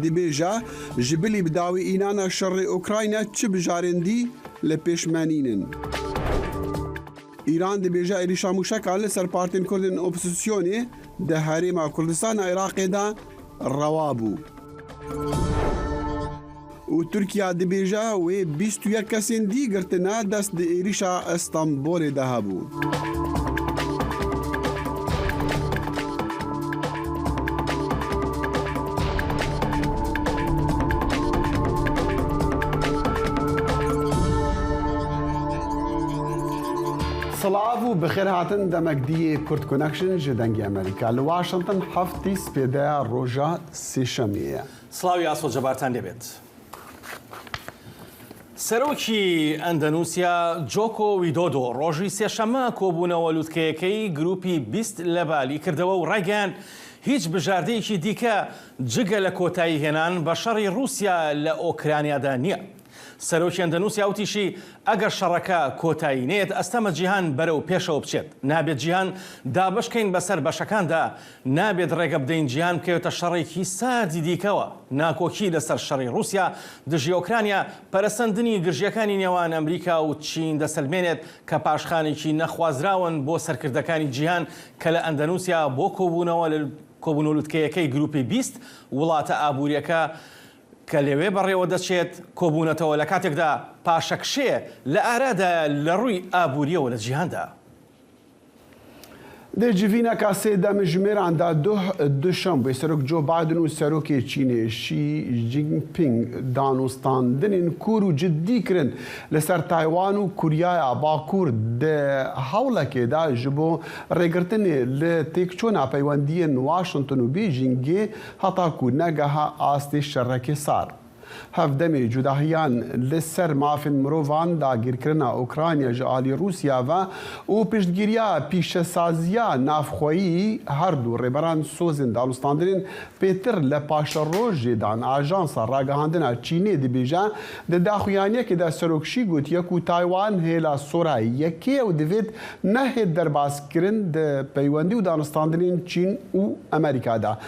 دبیجا جبلی بداوی اینانا شر اوکراینا چه بجارندی لپیشمانینن. ایران دبیجا ایریشا موشکان لسر پارتین کردن اپوزیسیونی ده هریما کردستان عراقی دا روابو. و ترکیه دبیجا و 21 کسین دی گرتنا دست ده ایریشا استانبول ده هبو. صلاة بخير هاتن دمجدية كورت كونكشن جدنجي أمريكا لواشنطن حفتي سبيدا روجا سيشمية سلاوي أصل جبارتان ديبت سروكي أندونيسيا جوكو ويدودو روجي سيشما كوبونا ولوتكيكي جروبي بيست لبالي كردوا رايجان هیچ بجاردەیەکی دیکە جگە لە کۆتایی هێنان بە شەڕی رووسیا لە ئۆکرانیادا نییە. سەرۆکی ئەندەنووسیا وتیشی ئەگەر شەڕەکە کۆتایی نێت ئەستەمە جیهان بەرەو پێشەوە بچێت. نابێت جیهان دابشکەین بەسەر بەشەکاندا، نابێت ڕێگە بدەین جیهان بکەوێتە شەڕێکی ساردی دیکەوە. ناکۆکی لەسەر شەڕی رووسیا دژی ئۆکرانیا پەرەسەندنی گرژیەکانی نێوان ئەمریکا و چین دەسەلمێنێت کە پاشخانێکی نەخوازراون بۆ سەرکردەکانی جیهان کە لە ئەندەنووسیا بۆ کۆبوونەوەلوتکەیەکەی گروپی 20 وڵاتە ئابووریەکە کە لەوێ بەڕێوە دەچێت کۆبوونەتەوە لە کاتێکدا پاشەکشێ لە ئارادا لە ڕووی ئابووریەوە لە جیهاندا. جیڤینە کاسێ دەمژمێران دا دوشەمبێ سەرۆک جۆ بایدن و سەرۆکی چینێ شی جینپینگ دانوستاندنین کوور و جددی کرن لەسەر تایوان و کوریایە باکوور هەوڵەکێدا ji بۆ ڕێگرتنê li têkçûna peywendiyên Washington û Bêjingê heta ku negeha astê şerrekê sar. Hevdemê cudahiyan li ser mafên mirovan dagirkirina Ukrayna ji alî Rûsya ve û piştgiriya pîşesaziya navxweyî her du rêberan sozên danûstandinên pêtir li paşerojê dan Ajansa Ragihandina Çînê dibêje di daxuyaniyekê de serokşî gotiye ku Taywan hêla Sorayê yekê û divêt nehê derbazkirin di peywendî û danûstandinên Çîn û Amerîkada.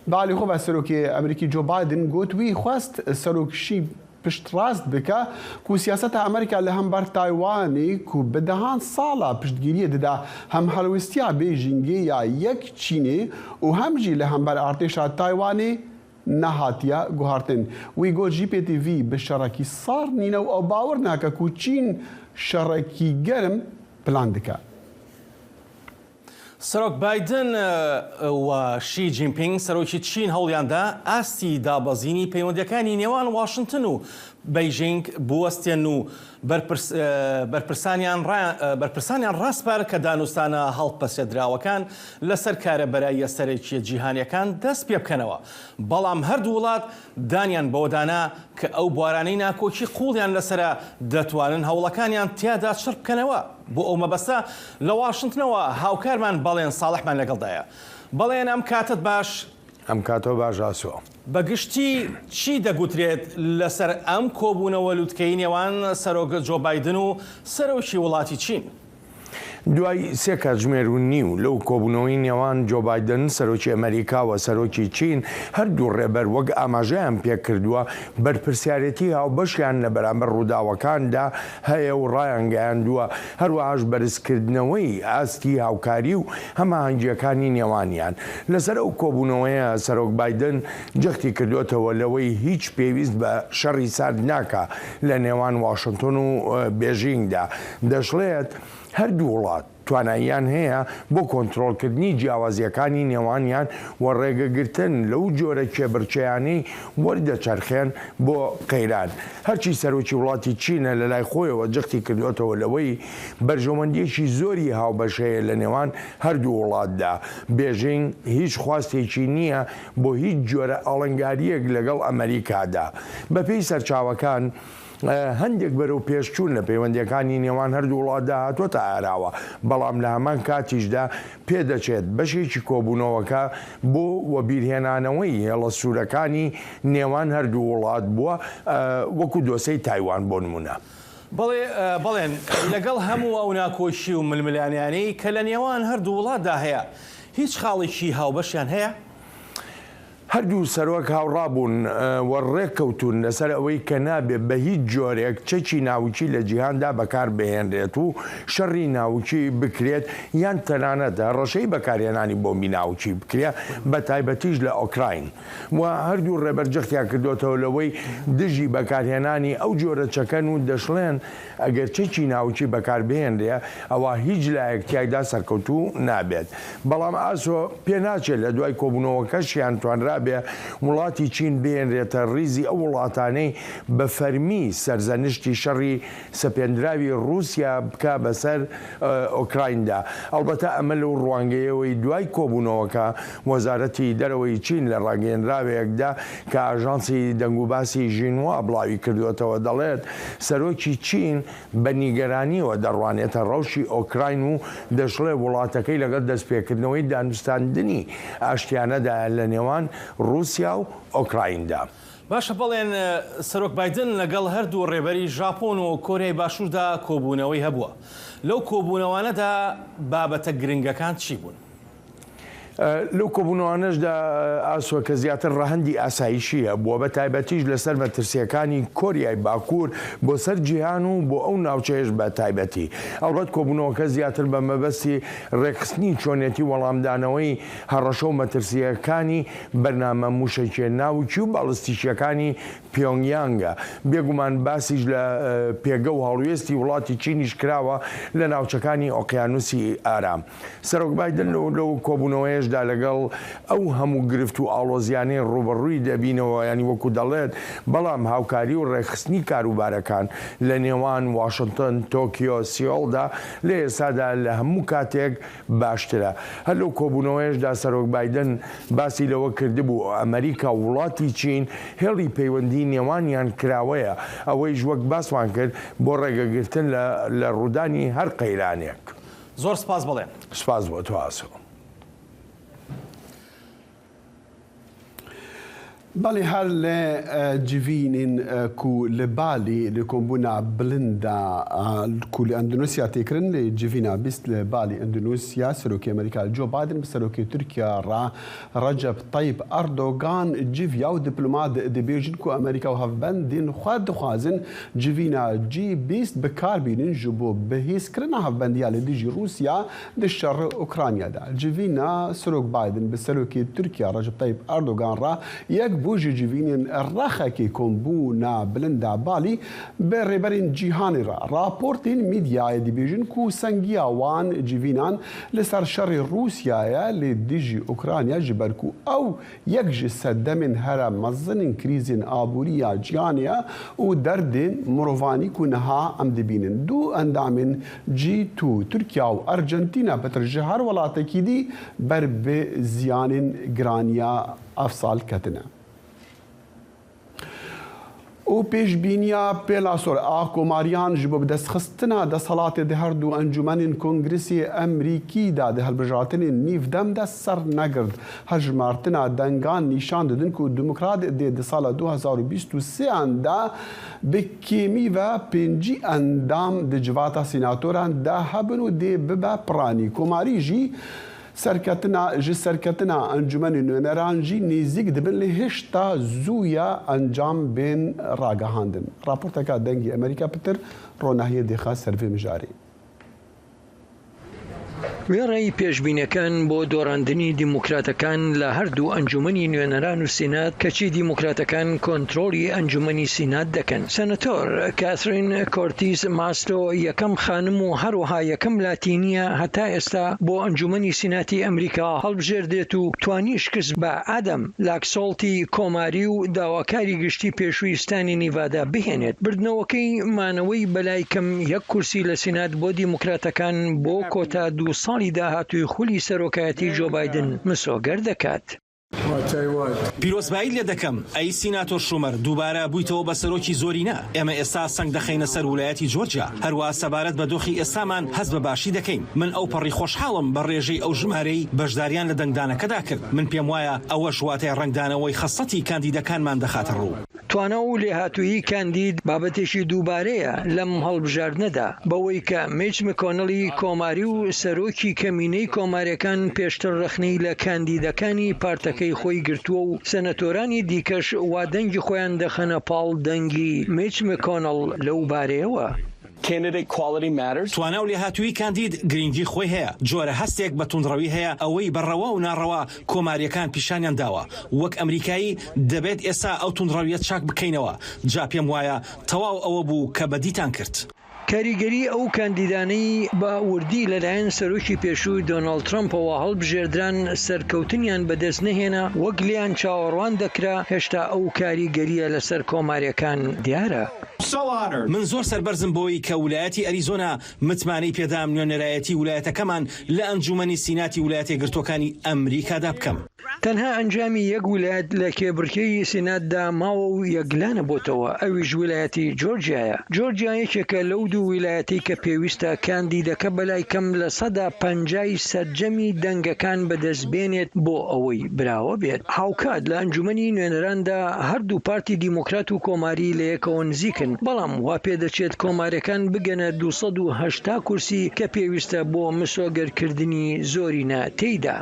Balî xwe ve serokê Amerîkî Joe Biden got wî xwest serokşî piştrast bike ku siyaseta Amerîka li hember Taywanê ku bi dehan sala piştgiriyê dide hem helwestiya Bêjingê ya yek Çînê û hem jî li hember artêşa Taywanê nehatiye guhartin. Wî got GPTV bi şerekî sar nîne û ew bawer nake ku Çîn şerekî germ plan dike. سەرۆک بایدن و شی جینپینگ سەرۆکی چین هەوڵیاندا ئاستی دابەزینی پەیوەندیەکانی نێوان واشنتن و بەیژینگ بوەستێن و بەرپرسانیان ڕاستپار کە دانوستانە هەڵپەسێدراوەکان لەسەر کارەبەراییە سەرەکیە جیهانیەکان دەست پێ بکەنەوە. بەڵام هەردوو وڵات دانیان بەوەدانا کە ئەو بوارانەی ناکۆکی قوڵیان لەسرە دەتوانن هەوڵەکانیان تیادا چڕ بکەنەوە. بۆ ئەو مەبەستە لە واشنتنەوە هاوکارمان بەڵێن ساڵحمان لەگەڵدایە. بەڵێن ئەم کاتت باش ئەم کاتەوە باش ئاسووە. بەگشتی چی دەگوترێت لەسەر ئەم کۆبوونەوە لووتکەی نێوان سەرۆک جۆ بایدن و سەرۆکی وڵاتی چین؟ دوای سێ کاتژمێر و نیو لەو کۆبوونەوەی نێوان جۆ بایدن سەرۆکی ئەمریکا و سەرۆکی چین هەردوو ڕێبەر وەک ئاماژەیان پێکردووە بەرپرسیارەتی هاوبەشیان لە بەرامبەر ڕووداوەکاندا هەیە و ڕایانگەیاندووە هەروەهاش بەرزکردنەوەی ئاستی هاوکاری و هەماهەنگیەکانی نێوانیان. لەسەر ئەو کۆبوونەوەیە سەرۆک بایدن جەختی کردوێتەوە لەوەی هیچ پێویست بە شەڕی سارد ناکە لە نێوان واشنتن و بێژینگدا. دەشڵێت هەردوو وڵات تواناییان هەیە بۆ کۆنتڕۆڵکردنی جیاوازیەکانی نێوانیان و ڕێگەگرتن لەو جۆرە کێبرچەیانەی وەردەچەرخێن بۆ قەیران. هەرچی سەرۆکی وڵاتی چینە لە لای خۆیەوە جەختی کردوێتەوە لەوەی بەرژەوەندیەکی زۆری هاوبەشەیە لە نێوان هەردوو وڵاتدا. بێژینگ هیچ خواستێکی نییە بۆ هیچ جۆرە ئەڵنگاریەک لەگەڵ ئەمریکادا. بەپێی سەرچاوەکان هەندێک بەرەو پێشچوون لە پەیوەندیەکانی نێوان هەردوو وڵاتدا هاتوۆتە ئاراوە. بەڵام لە هەمان کاتیشدا پێدەچێت بەشێکی کۆبوونەوەکە بۆ وەبیرهێنانەوەی هێڵە سوورەکانی نێوان هەردوو وڵات بووە وەکو دۆسەی تایوان بۆ نمونە. بەڵێن لەگەڵ هەموو ئەو ناکۆشی و ململانیانەی کە لە نێوان هەردوو وڵاتدا هەیە هیچ خاڵێکی هاوبەشیان هەیە؟ هەردوو سەرۆک هاوڕابوون وەڕێککەوتون لەسەر ئەوەی کە نابێت بە هیچ جۆرێک چەکی ناوچی لە جیهاندا بەکار بهێنرێت و شەڕی ناوچی بکرێت یان تەنانەتە ڕەشەی بەکارهێنانی بۆمبی ناوچی بکرێت بە تایبەتیش لە ئۆکراین و هەردوو ڕێبەرجەختیان کردوتەوە لەوەی دژی بەکارهێنانی ئەو جۆرە چەکەن و دەشڵێن ئەگەر چەکی ناوچی بەکار بهێنرێ ئەوە هیچ لایەکتیایدا سەرکەوتوو نابێت بەڵام ئاسۆ پێ ناچێت لە دوای کۆبوونەوەکەشیان توانرا بێ وڵاتی چین بێنرێتە ڕیزی ئەو وڵاتانەی بە فەرمی سەرزەنشتی شەڕی سەپێنراوی رووسیا بکە بەسەر ئۆکرایندا ئەڵبەتە ئەمە لەو ڕوانگەیەوەی دوای کۆبوونەوەکە وەزارەتی دەرەوەی چین لە ڕاگەیەنراوەیەکدا کە ئاژانسی دەنگوباسی ژینوا بڵاوی کردوێتەوە دەڵێت سەرۆکی چین بە نیگەرانیەوە دەڕوانێتە ڕەوشی ئۆکراین و دەشڵێ وڵاتەکەی لەگەڵ دەستپێکردنەوەی دانوستاندنی ئاشتیانەدا لە نێوان رووسیا و ئۆکرایندا. باشە بەڵێن سەرۆک بایدن لەگەڵ هەردوو ڕێبەری ژاپۆن و کۆریای باشووردا کۆبوونەوەی هەبووە. لەو کۆبوونەوانەدا بابەتە گرنگەکان چی بوون؟ لەو کۆبوونەوانەشدا ئاسووەکە زیاتر ڕەهەندی ئاسایشیە بووە بە تایبەتیش لەسەر مەترسیەکانی کۆریای باکوور بۆ سەر جیهان و بۆ ئەو ناوچەیەش بە تایبەتی. ئەوڕەت کۆبوونەوەکە زیاتر بە مەبەستی ڕێکخستنی چۆنێتی وەڵامدانەوەی هەڕەشە و مەترسیەکانی بەرنامە موشەکیە ناوچی و باڵستیشیەکانی پیۆنگیانگە. بێگومان باسیش لە پێگە و هەڵوێستی وڵاتی چینیش کراوە لە ناوچەکانی ئۆقیانوسی ئارام. سەرۆک بایدن لەو کۆبوونەوەیەش دا لەگەڵ ئەو هەموو گرفت و ئاڵۆزیانەی ڕوبەڕووی دەبینەوە ینی وەکو دەڵێت بەڵام هاوکاری و ڕێکخستنی کاروبارەکان لە نێوان واشنگتن تۆکیۆ سیۆڵدا لە ئێستادا لە هەموو کاتێک باشترە. هەر لەو کۆبوونەوەیشدا سەرۆک بایدن باسی لەوە کردبوو ئەمریکا وڵاتی چین هێڵی پەیوەندی نێوانیان کراوەیە ئەوەی وەک باسوان کرد بۆ ڕێگەگرتن لە ڕوودانی هەر قەیرانێک. زۆر سپاس بڵێن. سپاس بۆ تۆ ئاسۆ. بەڵێ هەر لە جڤینین کو لە بالی لە کۆمبوونا بلندا کو لە ئەندونوسیا تێکردن لە جڤینا بیست لە بالی ئەندونوسیا سەرۆکی ئەمریکا جۆ بایدن بە سەرۆکی تورکیا ڕەجەب طەیب ئەردۆگان جڤیا و دیپلۆمات دەبێژن کو ئەمریکا و هەڤبەندین خوا دەخوازن جڤینا جی بیست بەکاربێنن ji بۆ بەهێزکردنا هەڤبەندیە لە دژی رووسیا لە شەڕ ئوکرانیادا. جڤینا سەرۆک بایدن بە سەرۆکی تورکیا ڕەجەب طەیب ئەردۆگان ڕا یەک بۆژی جیڤینین ڕەخەکی کۆمبوونا بلندا بالی بە ڕێبەرین جیهانی را راپۆرتین میدیایە دەبێژن کو سەنگیا وان جیڤینان لەسەر شەڕی رووسیایە لە دژی ئوکرانیا ji ber ku ew yek ji seddemên here mezin krîzên aboriya cihanê û derdên mirovanî ku niha em dibînin. Du endamên G2 Tirkiya û Arjentîna Petir ji her welatekî dî ber bi ziyanên giraniya ev sal ketine. û pêşbîniya pêlasor a Komariyan ji bo bidestxistina desthilatê di her du encûmenên Kongresê Emerîkî da di hilbijartinên nîvdem de ser negirt. Hejmartina dengan nîşan didin ku Demokrat dê di sala 2023 de bi kêmî ve pêncî endam di civata sînatoran de hebin û dê bibe piranî. Komarî jî ji serketina encûmenên nûneran jî nêzik dibin lê hêşta zûya encam bên ragihandin. Raporteka dengê Amerîka pitir ronahiyê dêxa servê mijarê. وێڕایی پێشبینەکان بۆ دۆڕاندنی دیموکراتەکان لە هەردوو ئەنجومەنی نوێنەران و سینات کەچی دیموکراتەکان کۆنتڕۆلی ئەنجومەنی سینات دەکەن. سەنەتۆر کاترین کۆرتیز ماستۆ یەکەم خانم و هەروەها یەکەم لاتینیە هەتا ئێستا بۆ ئەنجومەنی سیناتی ئەمریکا هەڵبژێردێت و توانی شکست بە ئادەم لاکسۆڵتی کۆماری و داواکاری گشتی پێشویستانی نیڤادا بهێنێت. بردنەوەکەی مانەوەی بەلای کەم یەک کورسی لە سینات بۆ دیموکراتەکان بۆ کۆتا 2 ساڵی داهاتووی خولی سەرۆکایەتی جۆ بایدن مسۆگەر دەکات. پیرۆزبایی لێ دەکەم ئەی سیناتۆر شومەر دووبارە بوویتەوە بە سەرۆکی زۆرینە. ئێمە ئێستا سنگ دەخینە سەر ویلایەتی جۆرجیا هەروە سەبارەت بە دۆخی ئێستامان هەست بە باشی دەکەین. من ئەو پەڕی خۆشحاڵم بە ڕێژەی ئەو ژمارەی بەشداریان لە دەنگدانەکەدا کرد. من پێم وایە ئەوە شواتەی ڕنگدانەوەی خەسەتی کاندیدەکانمان دەخاتە ڕوو. توانە و لێهاتووی کاندید بابەتێکی دووبارەیە لەم هەڵبژاردنەدا بەوەی کە میچ مکۆنڵی کۆماری و سەرۆکی کەمینەی کۆماریەکان پێشتر ڕخنەی لە کاندیدەکانی پارتەکەی خۆی گرتووە و سەنەتۆرانی دیکەش وا دەنگی خۆیان دەخەنە پاڵ دەنگی میچ مکۆنڵ لەو بارەیەوە. توانە و لێهاتووی کاندید گرنگی خۆی هەیە، جۆرە هەستێک بە توندڕەوی هەیە ئەوەی بەڕەوا و ناڕەوا کۆماریەکان پیشانیان داوە. وەک ئەمریکایی دەبێت ئێستا ئەو توندڕەویەت چاک بکەینەوە. جا پێم وایە تەواو ئەوە بوو کە بەدیتان کرد. کاریگەری ئەو کاندیدانەی بە وردی لەلایەن سەرۆکی پێشووی دۆناڵد ترامپەوە هەڵبژێردران سەرکەوتنیان بەدەست نەهێنا، وەک لیان چاوەڕوان دەکرا هێشتا ئەو کاریگەریە لەسەر کۆماریەکان دیارە. من زۆر سەربەرزم بۆی کە ویلایەتی ئەریزۆنا متمانەی پێدام نوێنەرایەتی ویلایەتەکەمان لە ئەنجومەنی سیناتی ویلایەتە یەکگرتووەکانی ئەمریکادا بکەم. تەنها ئەنجامی یەک ویلایەت لە کێبڕکەی سیناتدا ماوە و یەکلانە بۆتەوە، ئەویش ویلایەتی جۆرجیایە. جۆرجیا یەکێکە لەو دوو ویلایەتی کە پێویستە کاندیدەکە بەلای کەم لە 150 سەرجەمی دەنگەکان بەدەستبێنێت بۆ ئەوەی براوە بێت. هاوکات لە ئەنجومەنی نوێنەراندا هەردوو پارتی دیموکرات و کۆماری لە یەکەوە نزیکن، بەڵام وا پێدەچێت کۆماریەکان بگەنە 280 کورسی کە پێویستە بۆ مسۆگەرکردنی زۆرینە تێیدا.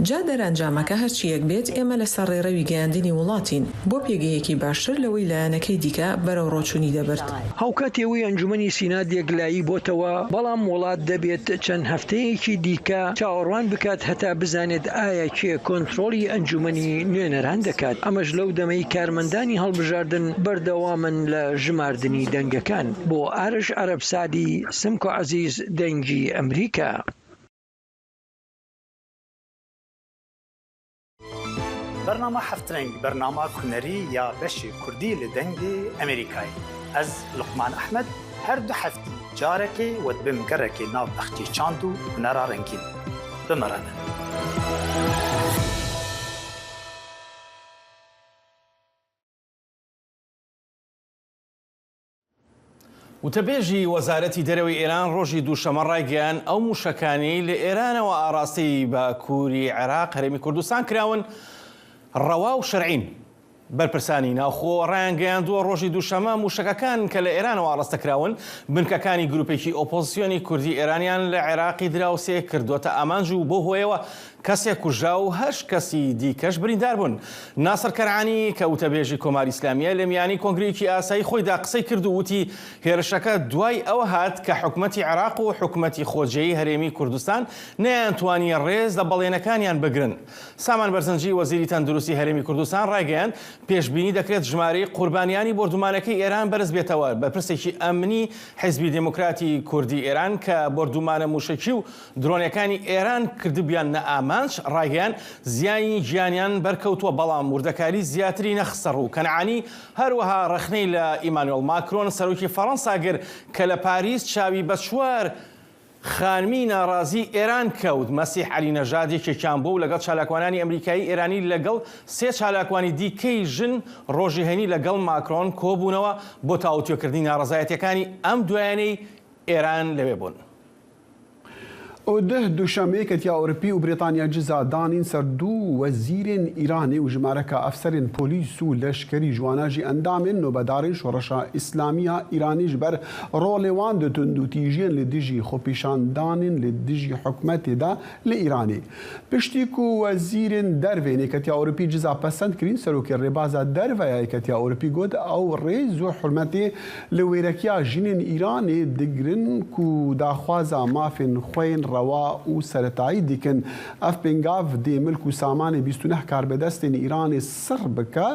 جا دەرەنجامەکە هەرچیەک بێت ئێمە لەسەر ڕێڕەوی گەیاندنی وڵاتین بۆ پێگەیەکی باشتر لەوەی لایەنەکەی دیکە بەرەو ڕۆچوونی دەبرد. هاوکاتێەوەی ئەنجومەنی سینات یەکلایی بۆتەوە، بەڵام وڵات دەبێت چەند هەفتەیەکی دیکە چاوەڕوان بکات هەتا بزانێت ئایا کێ کۆنتترۆلی ئەنجومەنی نوێنەران دەکات. ئەمەش لەو دەمەی کارمەندانی هەڵبژاردن بەردەوامن لە ژماردنی دەنگەکان. بۆ ئارش عەرەبسادی، سمکۆ عەزیز، دەنگی ئەمریکا. برنامه هفترنگ برنامه هنری یا بشی کردی لدنگی امریکایی از لقمان احمد هر دو هفتی جارکی و دبم گرکی ناو اختی چاندو هنرا رنگین بمرانه. وتەبێژی وەزارەتی دەرەوەی ئێران ڕۆژی دووشەمە ڕایگەیان ئەو موشەکانی لە ئێرانەوە ئاراستی بە کووری عێراق هەرێمی کوردستان کراون ڕەوا و شەرعین. بەرپرسانی ناوخۆ ڕایانگەیاندووە ڕۆژی دووشەمە موشەکەکان کە لە ئێرانەوە ئاڕاستەکراون بنکەکانی گروپێکی ئۆپۆزیسیۆنی کوردی ئێرانیان لە عێراقی دراوسێ کردوتە ئامانج و بۆ هۆیەوە کەسێک کوژرا و 8 کەسی دیکەش بریندار بوون. ناسر کەرعانی کە وتەبێژی کۆماری ئیسلامیە لە میانی کۆنگرێکی ئاسایی خۆیدا قسەی کرد و وتی هێرشەکە دوای ئەوە هات کە حکومەتی عێراق و حکومەتی خۆجێی هەرێمی کوردستان نەیانتوانی ڕێز لە بەڵێنەکانیان بگرن. سامان بەرزنجی وەزیری تەندروستی هەرێمی کوردستان ڕایگەیاند پێشبینی دەکرێت ژمارەی قوربانیانی بردومانەکەی ئێران بەرز بێتەوە. بەرپرسێکی ئەمنی حیزبی دموکراتی کوردی ئێران کە بردومانە موشکی و درۆنەکانی ئێران کردبیان نەئامانج ڕایگەیاند زیانی گیانیان بەرکەوتووە، بەڵام وردەکاری زیاتری نەخسەڕ و کەنعانی هەروەها ڕخنەی لە ئیمانوێل ماکرۆن سەرۆکی فەڕەنسا گر کە لە پاریس چاوی بە چوار خانمی ناڕازی ئێران کەوت. مەسیح عەلی نەژادێکێکیان بوو لەگەڵ چالاکوانانی ئەمریکایی ئێرانی لەگەڵ 3 چالاکوانی دیکەی ژن ڕۆژی هەینی لەگەڵ ماکرۆن کۆبوونەوە بۆ تاوتوێکردنی ناڕەزایەتیەکانی ئەم دوایانەی ئێران لەوێ بوون. ده دوشەمەیە کەتیا ئەوروپی و بریتانیا جزا دانین سەر دوو وەزیرên ئیرانی و ژمارەکە ئەفسەرên پۆلیس و لەشکری جواناژی ئەندامên نۆبەدارên شۆڕەشا ئیسلامیە ئیرانیش بەر ڕۆڵێوان دەتون و تیژیان لە دژی خۆپیشاندانên لە دژی حکومەتێدا لە ئیرانی. پشتیک و وەزیرên دەرvێنێ کەتیا ئەوروپی جزا پەسەند کرین سەرۆکی ڕێبازە دەرڤەیە کەتیا ئەوروپی گوت ئەو ڕێز و حرمەتێ لە وێرەکیا ژینên ئیرانê digirin ku daxwaza mafên xwe yên ڕەوا و سەرەتایی دیکن. ئەف پێنگاو دێ ملک و سامانێ 29 کاربەدەستên ئیرانê سڕ بکە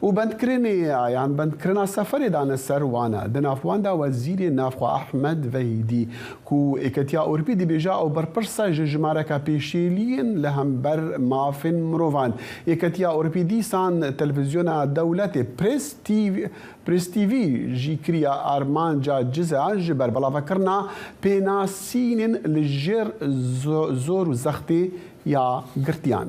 و بەندکردنê یان بەندکردنا سەفەرê dane ser wan e. Di navxwanda wezîrê navxwe Ehmed Vehîdî ku êketiya Ewropî dibêje ew berpirsa ji jimareka pêşêliyên li hember mafên mirovan. Êketiya Ewropî dîsan televizyona dewletê Press TV jî kiriya armanca cizeyan ji ber belavekirina pênasînên li jêr zor û zextê ya girtiyan.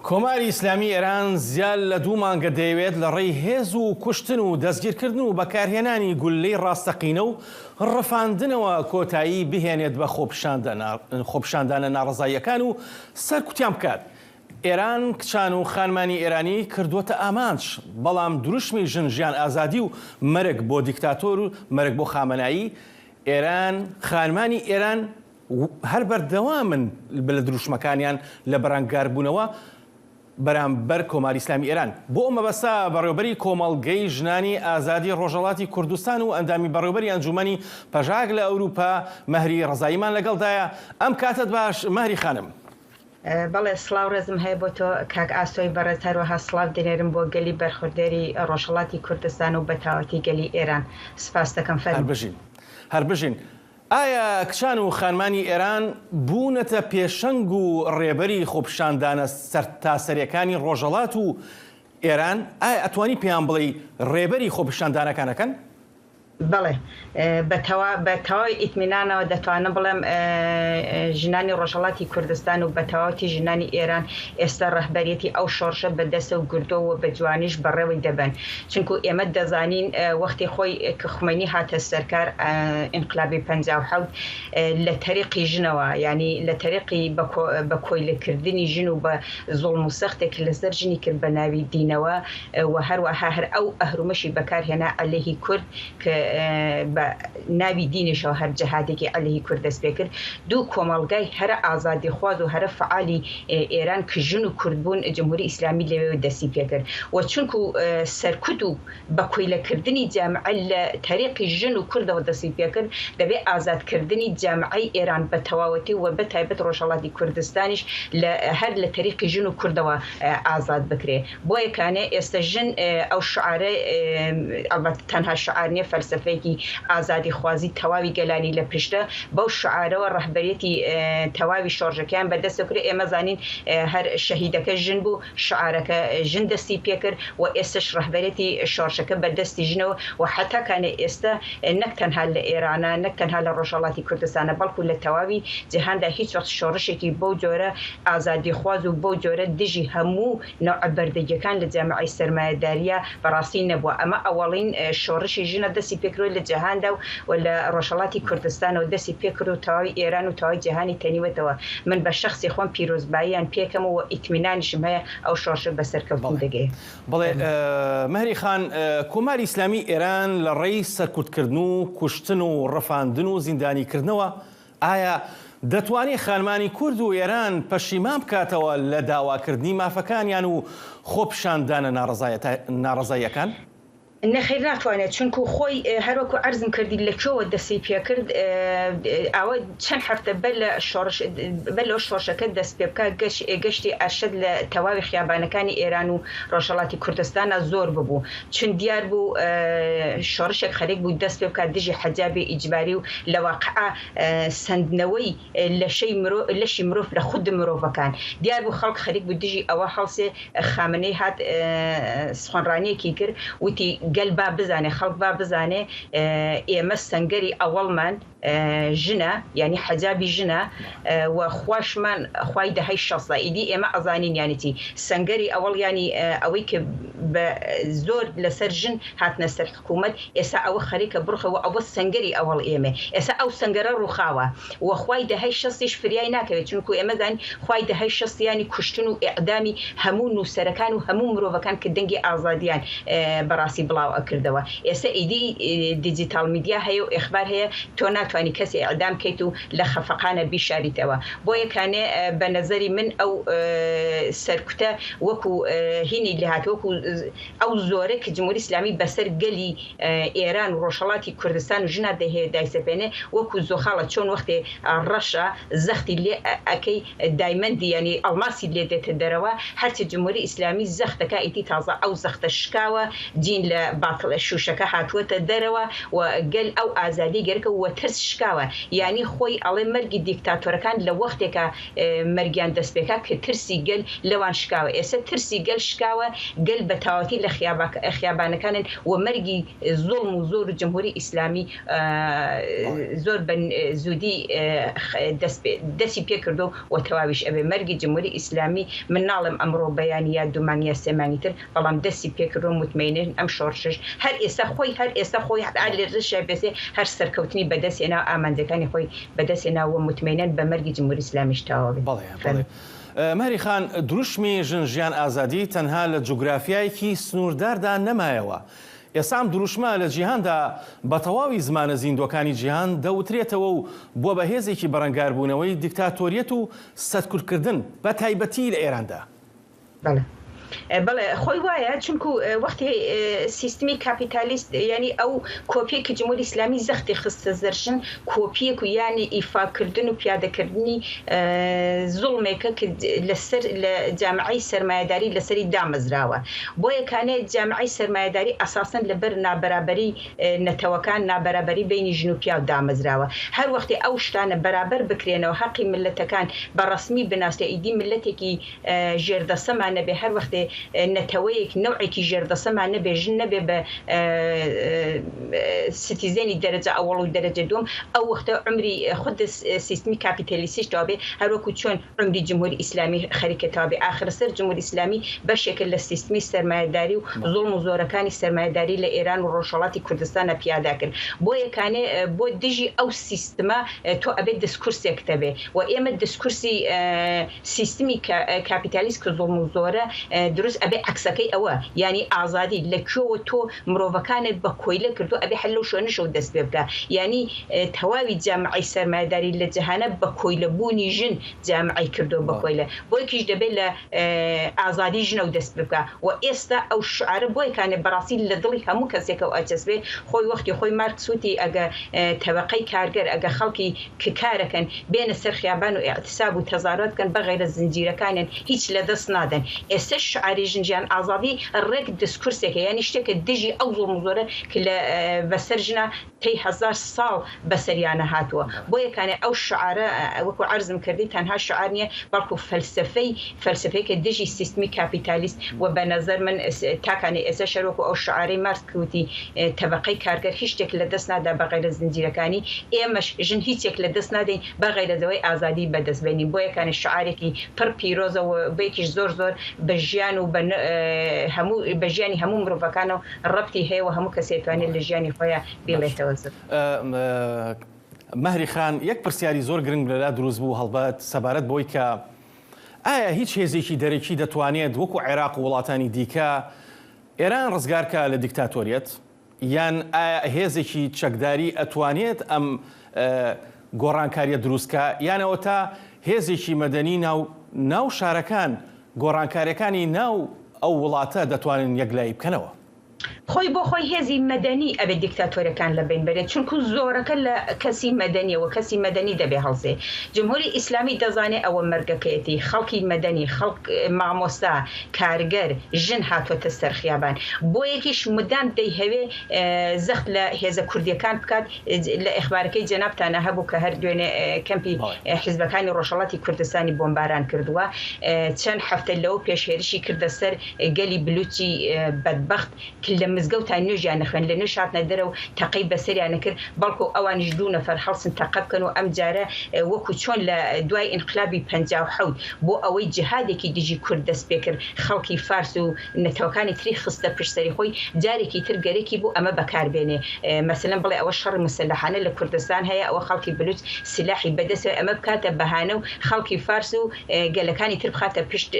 کۆماری ئیسلامی ئێران زیاد لە 2 مانگە دەیەوێت لە ڕێی هێز و کوشتن و دەستگیرکردن و بەکارهێنانی گولەی ڕاستەقینە و ڕەفاندنەوە کۆتایی بهێنێت بە خۆپیشاندانە ناڕەزاییەکان و سەرکوتیان بکات. ئێران کچان و خانمانی ئێرانی کردووەتە ئامانج، بەڵام دروشمی ژن ژیان ئازادی و مەرگ بۆ دیکتاتۆر و مەرگ بۆ خامەنایی. ئێران خانمانی ئێران هەر بەردەوامن لە دروشمەکانیان لە بەرامبەربوونەوە بەرامبەر کۆماری ئیسلامی ئێران. بۆ ئەمە بەسا بەڕێوەبەری کۆمەڵگەی ژنانی ئازادی ڕۆژهەڵاتی کوردستان و ئەندامی بەڕێوەبەری ئەنجومەنی پەژاک لە ئەوروپا مەهری ڕزاییمان لەگەڵدایە. ئەم کاتت باش مەهری خانم. بەڵێ سڵاو ڕێزم هەیە بۆ تۆ کاک ئاسۆی بەڕێز، هەروەها سڵاو دەنێرم بۆ گەلی بەرخوردێری ڕۆژهەڵاتی کوردستان و بەتاوەتی گەلی ئێران. سپاس دەکەم فەرموو. هەربژین. ئایا کچان و خانمانی ئێران بوونەتە پێشەنگ و ڕێبەری خۆپیشاندانە سەرتاسەریەکانی ڕۆژهەڵات و ئێران؟ ئایا ئەتوانی پێیان بڵێ ڕێبەری خۆپیشاندانەکانەکەن؟ بەڵێ بە تەواوی ئیتمینانەوە دەتوانم بڵێم ژنانی ڕۆژهەڵاتی کوردستان و بە تەواوەتی ژنانی ئێران ئێستا ڕەهبەرێتی ئەو شۆڕشە بەدەستە و گردۆوە بە جوانیش بەڕێوەی دەبن، چونکو ئێمە دەزانین وەختی خۆی کە خومەینی هاتە سەرکار ئینقلابی 57 لە تەریقی ژنەوە، ینی لە تەریقی بە کۆیلەکردنی ژن و بە زوڵم و سەختێک لەسەر ژنی کرد بە ناوی دینەوە و هەروەها هەر ئەو ئەهرومەشی بەکارهێنا عەلەیهی کورد کە بە ناوی دینیشەوە هەر جەهادێکی عەلەیهی کورد دەست پێ کرد. دوو کۆمەڵگای هەرە ئازادی خواز و هەرە فعالی ئێران کە ژن و کورد بوون جمهوری ئیسلامی لەوێ دەستی پێ کرد و چونکو سەرکوت و بە کۆیلەکردنی جامعە لە تەریقی ژن و کوردەوە دەستی پێ کرد، دەبێت ئازادکردنی جامعەی ئێران بە تەواوەتی و بە تایبەت ڕۆژهەڵاتی کوردستانیش هەر لە تەریقی ژن و کوردەوە ئازاد بکرێ. بۆ یەکانێ ئێستا ژن ئەو شعارە ئەڵبەتە تەنها شعار نیە، فەلسفەیەکی ئازادی خوازی تەواوی گەلانی لە پشتە، بەو شعارەوە ڕەهبەرێتی تەواوی شۆڕژەکەیان بەدەست کرد. ئێمە زانین هەر شەهیدەکە ژن بوو، شعارەکە ژن دەستی پێکرد و ئێستش ڕەهبەرێتی شۆڕشەکە بەدەستی ژنەوە و حتاکانە ئێستا نەک تەنها لە ئێرانە نەک تەنها لە ڕۆژهەڵاتی کوردستانە بەڵکو لە تەواوی جیهاندا هیچ وەخت شۆڕشێکی بەو جۆرە ئازادی خواز و بەو جۆرە دژی هەموو نەوع بەردەگیەکان لە جامعەی سەرمایەداریە بەڕاستی نەبووە. ئەمە ئەوەڵین شۆڕشی ژنە دەستی پێکرۆی لە جەهاندا و لە ڕۆژهەڵاتی کوردستانەوە دەستی پێکرد و تەواوی ئێران و تەواوی جیهانی تەنیوەتەوە. من بە شخصی خۆم پیرۆزباییان پێکەم و ئیتمینانیشم هەیە ئەو شۆڕشە بەسەرکەوتن دەگەێت. بڵێ مەهری خان، کۆماری ئیسلامی ئێران لە ڕێی سەرکوتکردن و کوشتن و ڕەفاندن و زیندانیکردنەوە ئایا دەتوانێت خانمانی کورد و ئێران پەشیمان بکاتەوە لە داواکردنی مافەکانیان و خۆپیشاندانە ناڕەزاییەکان؟ نەخێر ناتوانێت، چونکو خۆی هەروەکو عەرزم کردی لەکوێوە دەستی پێکرد ئەوە چەند هەفتە بەر لەو شۆڕشەکە دەست پێ بکات گەشتی ئەرشەد لە تەواوی خیابانەکانی ئێران و ڕۆژهەڵاتی کوردستانە زۆر ببوو، چون دیار بوو شۆڕشێک خەریک بوو دەست پێ بکات دژی حەجابی ئیجباری و لە واقعە سندنەوەی لەشی مرۆڤ لە خود مرۆڤەکان. دیار بوو خەڵک خەریک بوو دژی ئەوە هەڵسێ خامنەی هات سخۆنڕانیەکی کرد وتی گەل با بزانێ خەڵک با بزانێ ئێمە سەنگەری ئەوەڵمان ژنە، ینی حەجابی ژنە و خواشمان خوای دەهەی شەسڵە ئیدی ئێمە ئەزانین یانیتی سەنگەری ئەوەڵ ینی ئەوەی کە بە زۆر لەسەر ژن هاتنە سەر حکوومەت، ئێستا ئەوە خەریکە بڕخەوە ئەوە سەنگەری ئەوەڵ ئێمە ئێستا ئەو سەنگەرە ڕووخاوە و خوای دەهەی شەستیش فریای ناکەوێت، چونکو ئێمە زانین خوای دەهەی شەست ینی کوشتن و ئیعدامی هەموو نووسەرەکان و هەموو مرۆڤەکان کە دەنگی ئازادیان بەڕاستی بڵاو ئەکردەوە. ئێستا ئیدی دیجیتال میدیا هەیە و ئێخبار هەیە، تۆ ناتوانانی کەسی ئەعدام کەیت و لە خەفەقانە بیشاریتەوە. بۆ یەکانێ بە نەزەری من ئەو سەرکوتە وەکو هینی لەهات وەکو ئەو زۆرە کە جمهوری ئیسلامی بەسەر گەلی ئێران و ڕۆژهەڵاتی کوردستان و ژنا دەهەیە دایسەپێنێ وەکو زۆخاڵە چۆن وەختێ ڕەشە زەختی لێ ئەکەی دایمەندی ینی ئەڵماسی لێ دێتە دەرەوە، هەرچی جمهوری ئیسلامی زەختەکە ئیتی تازە ئەو زەختە شکاوە جین لە باتڵە شوشەکە هاتووەتە دەرەوە و گەل ئەو ئازادی گەرکە و ترس شکاوە، یعنی خۆی ئەڵێ مەرگی دیکتاتۆرەکان لە وەختێکە مەرگیان دەست پێکا کە ترسی گەل لەوان شکاوە. ئێستا ترسی گەل شکاوە، گەل بە تاواتی لە خیابانەکانن و مەرگی زۆڵم و زۆر جمهوری ئیسلامی زۆر بە زودی دەستی پێکردو و تەواویش ئەبێ مەرگی جمهوری ئیسلامی من ناڵم ئەمڕۆ بەیانیا دومانیا سێمانی تر، بەڵام دەستی پێکردو مطمئنن ئەم شۆڕشش هەر ئێستا خۆی لێ ڕشە بێسێ هەر سەرکەوتنی بەدەستێنا ئامانجەکانی خۆی بەدەستێناوە مطمئنن بە مەرگی جمهوری ئیسلامیش تەواو بێت. ماری خان دروشمی ژنجیان ئازادی تەنها لە جوگرافیایەکی سنوورداردا نەمایەوە. ئێسام دروشمە لە جیهاندا بە تەواوی زمانە زیندوەکانی جیهان دەوترێتەوە و بووە بە هێزێکی بەڕەنگاربوونەوەی دیکتاتۆریەت و سەدکوورکردن بە تایبەتی لە ئێراندا. بەڵێ خۆی وایە چونکو وەختی سیستمی کاپیتالیست ینی ئەو کۆپیەکی جمهوری ئیسلامی زەختی خستە زەرشن کۆپیەک و ینی ئیفاکردن و پیادەکردنی زوڵمێکە کە لەسەر لە جامعەی سەرمایەداری لەسەری دامەزراوە بۆ یەکانەیە جامعەی سەرمایەداری ئەساسەن لەبەر نابەرابەری نەتەوەکان نابەرابەری بینی ژن و پیا و دامەزراوە هەر وەختی ئەو شتانە بەرابەر بکرێنەوە حەقی ملەتەکان بەڕەسمی بناسێ ئیدی ملەتێکی ژێردەسەمان نەبێ هەر وەختی نەتەوەیەک نوعێکی ژێردەسەمان نەبێ ژن نەبێ بە ستیزێنی دەرەجە ئەوەڵ و دەرەجە دوم ئەو وەختە عمری خود سیستمی کاپیتالیستیش تابێ هەروەکو چۆن عمری جمهوری ئیسلامی خەریکە تابێ ئاخر سەر جمهوری ئیسلامی بەشێکە لە سیستمی سەرمایەداری و زوڵم و زۆرەکانی سەرمایەداری لە ئێران و ڕۆژهەڵاتی کوردستانە پیادا کرد بۆ یەکانێ بۆ دژی ئەو سیستمە تۆ ئەبێت دسکورسێک دەبێ و ئێمە دسکورسی سیستمی کاپیتالیست کە زوڵم و زۆرە دروست ئەبێ عکسەکەی ئەوە ینی ئازادی لەکوێوە تۆ مرۆڤەکانت بە کۆیلە کردو ئەبێ هەر لەو شوێنەشەوە دەست پێ بکە ینی تەواوی جامعەی سەرمایەداری لە جیهانە بە کۆیلەبوونی ژن جامعەی کردو بە کۆیلە بۆ یەکیش دەبێت لە ئازادی ژنە و دەست بکە و ئێستا ئەو شعارە بۆ یەکانێ بەڕاستی لە دڵی هەموو کەسێکە و ئەچەسبێ خۆی وەختی خۆی مارکس وتی ئەگە تەبەقەی کارگەر ئەگە خەڵکی کارەکەن بێنە سەر خیابان و ئیعتیساب و تەظاهرات بکەن بەغیرە زنجیرەکانیان هیچ لەدەست نادەن ئێستا شعاری ژنجیان ئازادی ڕێک دسکورسێکە یعنی شتێکە دژی ئەو زوڵم و زۆرە کە لە بەسەر ژنە تەی هەزار ساڵ بەسەریانە هاتووە بۆ یەکانێ ئەو شعارە وەکو عەرزم کردی تەنها شعار نییە بەڵکو فەلسفەی کە دژی سیستمی کاپیتالیست و بە نەزەر من تاکانی ئێستا شەرۆکو ئەو شعارەی مارکس کەوتی تەبەقەی کارگەر هیچ شتێک لە دەست نادا بەغیرە زنجیرەکانی ئێمەش ژن هیچێک لە دەست نادەین بەغیرەوەی ئازادی بەدەستبێنین بۆ یەکانێ شعارێکی پڕ پیرۆزە و بەیەکیش زۆر بە ژیان و بە ژیانی هەموو مرۆڤەکانە و ڕەبتی هەیە و هەموو کەس دەتوانێت لە ژیانی خۆیان بێڵێتەوە زر. مەهری خان یەک پرسیاری زۆر گرنگ لەلا دروست بوو هەڵبەت سەبارەت بۆی کە ئایا هیچ هێزێکی دەرەکی دەتوانێت وەکو عێراق و وڵاتانی دیکە ئێران ڕزگارکە لە دیکتاتۆریەت یان ئایا هێزێکی چەکداری ئەتوانێت ئەم گۆڕانکاریە دروستکە یانەوە تا هێزێکی مەدەنی ناو شارەکان گۆڕانکاریەکانی ناو ئەو وڵاتە دەتوانن یەکلایی بکەنەوە. خۆی بۆ خۆی هێزی مەدەنی ئەبێ دیکتاتۆرەکان لە بین بێت چونکو زۆرەکە لە کەسی مەدەنیەوە کەسی مەدەنی دەبێ هەڵسێ جمهوری ئیسلامی دەزانێت ئەوە مەرگەکەیەتی خەڵکی مەدەنی خەڵک مامۆستا کارگەر ژن هاتوۆتە سەر خیابان بۆ یەکیش مدام دەیهەوێ زەخت لە هێزە کوردیەکان بکات لە ئەخبارەکەی جەنابتانە هەبوو کە هەر دوێنێ کەمپی حیزبەکانی ڕۆژهەڵاتی کوردستانی بۆمباران کردووە چەند هەفتە لەوە پێشهێرشی کردە سەر گەلی بلوچی بەدبەخت لە مزگەوتان نوێژیان نەخوێن لە نوێ شاتنە دەرە و تەقەی بەسەریان نەکرد بەڵکو ئەوانیش دوو نەفەر هەڵسن تەقە بکەن و ئەم جارە وەکو چۆن لە دوای ئینقلابی 57 بۆ ئەوەی جیهادێکی دژی کورد دەست پێ کرد خەڵکی فارس و نەتەوەکانی تری خستە پشتسەری خۆی جارێکی تر گەرێکی بوو ئەمە بەکاربێنێ مەسەلەن بڵێ ئەوە شەڕی مسلحانە لە کوردستان هەیە ئەوە خەڵکی بلوچ سلاحی بەدەستێ ئەمە بکاتە بەهانە و خەڵکی فارس و گەلەکانی تر بخاتە پشت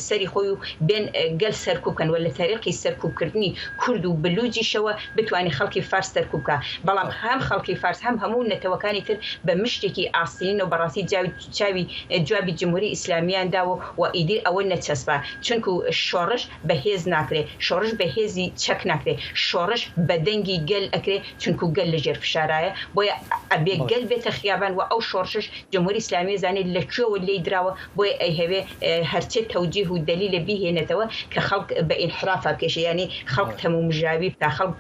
سەری خۆی و بێن گەل سەرکوب بکەن و لە تاریخی سەرکوبکردنی کورد و بلوچیشەوە بتوانێت خەڵکی فارس سەرکوب بکە بەڵام هەم خەڵکی فارس هەم هەموو نەتەوەکانی تر بە مشتێکی ئاسیین و بەڕاستی چاوی جوابی جمهوری ئیسلامیان داوە و ئیدی ئەوە نەچەسبە چونکو شۆڕش بە هێز ناکرێ شۆڕش بە هێزی چەک ناکرێ شۆڕش بە دەنگی گەل ئەکرێ چونکو گەل لە ژێر فشارایە بۆیە ئەبێ گەل بێتە خیابان و ئەو شۆڕشش جمهوری ئیسلامی زانێت لەکوێوە لێی دراوە بۆیە ئەیهەوێ هەرچێت تەوجیه و دەلیلە بیهێنێتەوە کە خەڵک بە ئینحرافە بکێشێ یعنی خەڵک تەمومژاوی تا خەڵک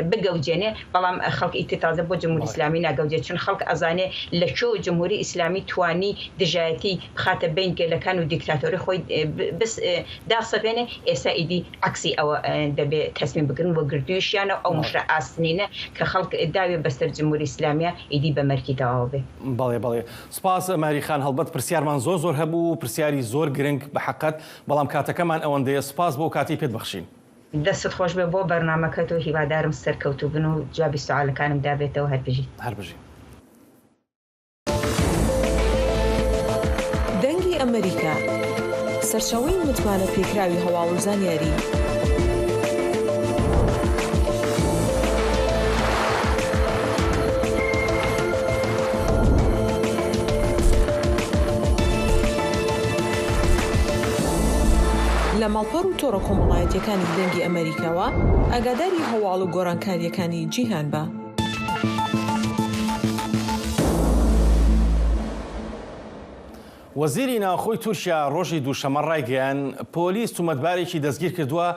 بگەوجێنێ بەڵام خەڵک ئیتتازە بۆ جمهوری ئیسلامی ناگەوجێت چون خەڵک ئەزانێ لەکوێوە جمهوری ئیسلامی توانی دژایەتی بخاتە بین گەلەکان و دیکتاتۆری خۆی بس داسەبێنێ ئێستا ئیدی عکسی ئەوە دەبێت تەسمیم بگرن بۆ گردوویشیانە ئەو مشرە ئاستنینە کە خەڵک داوێ بەسەر جمهوری ئیسلامیە ئیدی بە مەرکی تەواو بێ. بەڵێ سوپاس ماری خان هەڵبەت پرسیارمان زۆر هەبوو پرسیاری زۆر گرنگ بە حەقەت بەڵام کاتەکەمان ئەوەندەیە سوپاس بۆ کاتی پێت بەخشین. دەستت خۆش بێ بۆ بەرنامەکەت و هیوادارم سەرکەوتو بن و جوابی سوالەکانم دابێتەوە هەربژی. دەنگی ئەم سەرچاوەی متمانە پێکراوی هەواڵ و زانیاری. لە ماڵپەڕ و تۆڕە کۆمەڵایەتیەکانی دەنگی ئەمریکاوە ئاگاداری هەواڵ و گۆڕانکاریەکانی جیهان بە. وەزیری ناوخۆی تورکیا ڕۆژی دووشەمە ڕایگەیان پۆلیس تومەتبارێکی دەستگیر کردووە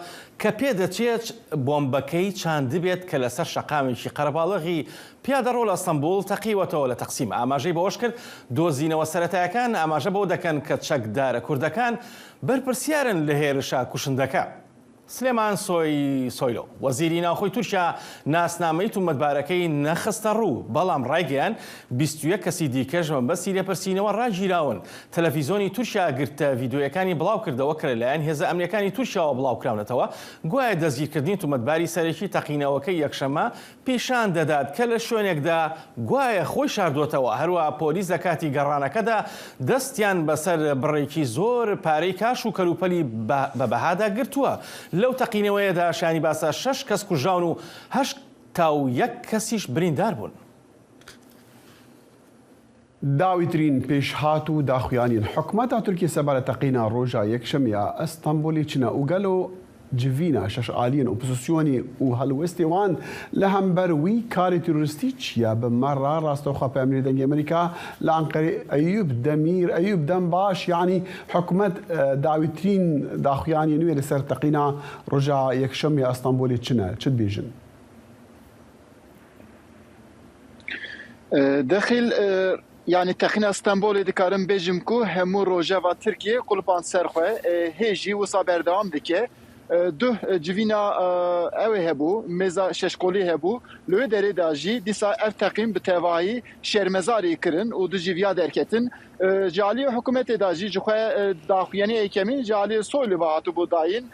کە پێدەچێت بۆمبەکەی چاند بێت کە لەسەر شەقامێکی قەرەباڵغی پیادەڕۆ لە ئەستەمبول تەقیوەتەوە لە تەقسیم. ئاماژەی بەوەش کرد دۆزینەوە سەرەتایەکان ئاماژە بەو دەکەن کە چەکدارە کوردەکان بەرپرسیارن لە هێرشا کوشندەکە. سلێمان سۆیلۆ وەزیری ناوخۆی تورکیا ناسنامەی تومەتبارەکەی نەخستە ڕوو، بەڵام ڕایگەیان 21 کەسی دیکەش بەسی لێپرسینەوە ڕاگیراون. تەلەڤیزۆنی تورکیا گرتە ڤیدۆیەکانی بڵاو کردەوە کە لەلایەن هێزە ئەمنیەکانی تورکیاوە بڵاوکراونەتەوە. گوایە دەستگیرکردنی تومەتباری سەرەکی تەقینەوەکەی یەکشەمە پیشان دەدات کە لە شوێنێکدا گوایە خۆی شاردوتەوە. هەروە پۆلیس لە کاتی گەڕانەکەدا دەستیان بەسەر بڕێکی زۆر پارەی کاش و کەلوپەلی بە بەهادا گرتووە. لەو تەقینەوەیەدا شانی باسە 6 کەس کوژاون و 8 تا 1 کەسیش بریندار بوون. داویترین پێشهات و داخوایانین حکومەتا تورکیا سەبارەت تەقینە ڕۆژە یەکشەمە ئەستەمبولی چنە و گەلۆ جڤینە شەش ئالیین ئۆپۆزیسیۆنی و هەڵوێستێوان لە هەمبەروی کاری تروریستی چیە بمەڕا ڕاستەوخوا پەیامەری دەنگی ئەمریکا لە ئەنقەرە ئەیوب دەم باش یعنی حکومەت داویترین داخوایانی نوێ لەسەر تەقینە ڕۆژە یەکشەمە ئەستەمبولی چنە چت بێژن؟ دەخیل يعني تخينا اسطنبول دكارم بيجم كو همو روجا تركيا قلبان سرخه هيجي وصا بردام دكه دو جوینا اوه هبو مزا ششکولی هبو لو دری داجی دیسا اف تقیم به توایی شرمزاری کرن و دو جویا درکتن جالی حکومت داجی جوخه داخویانی ایکمین جالی سویل باعتو بوداین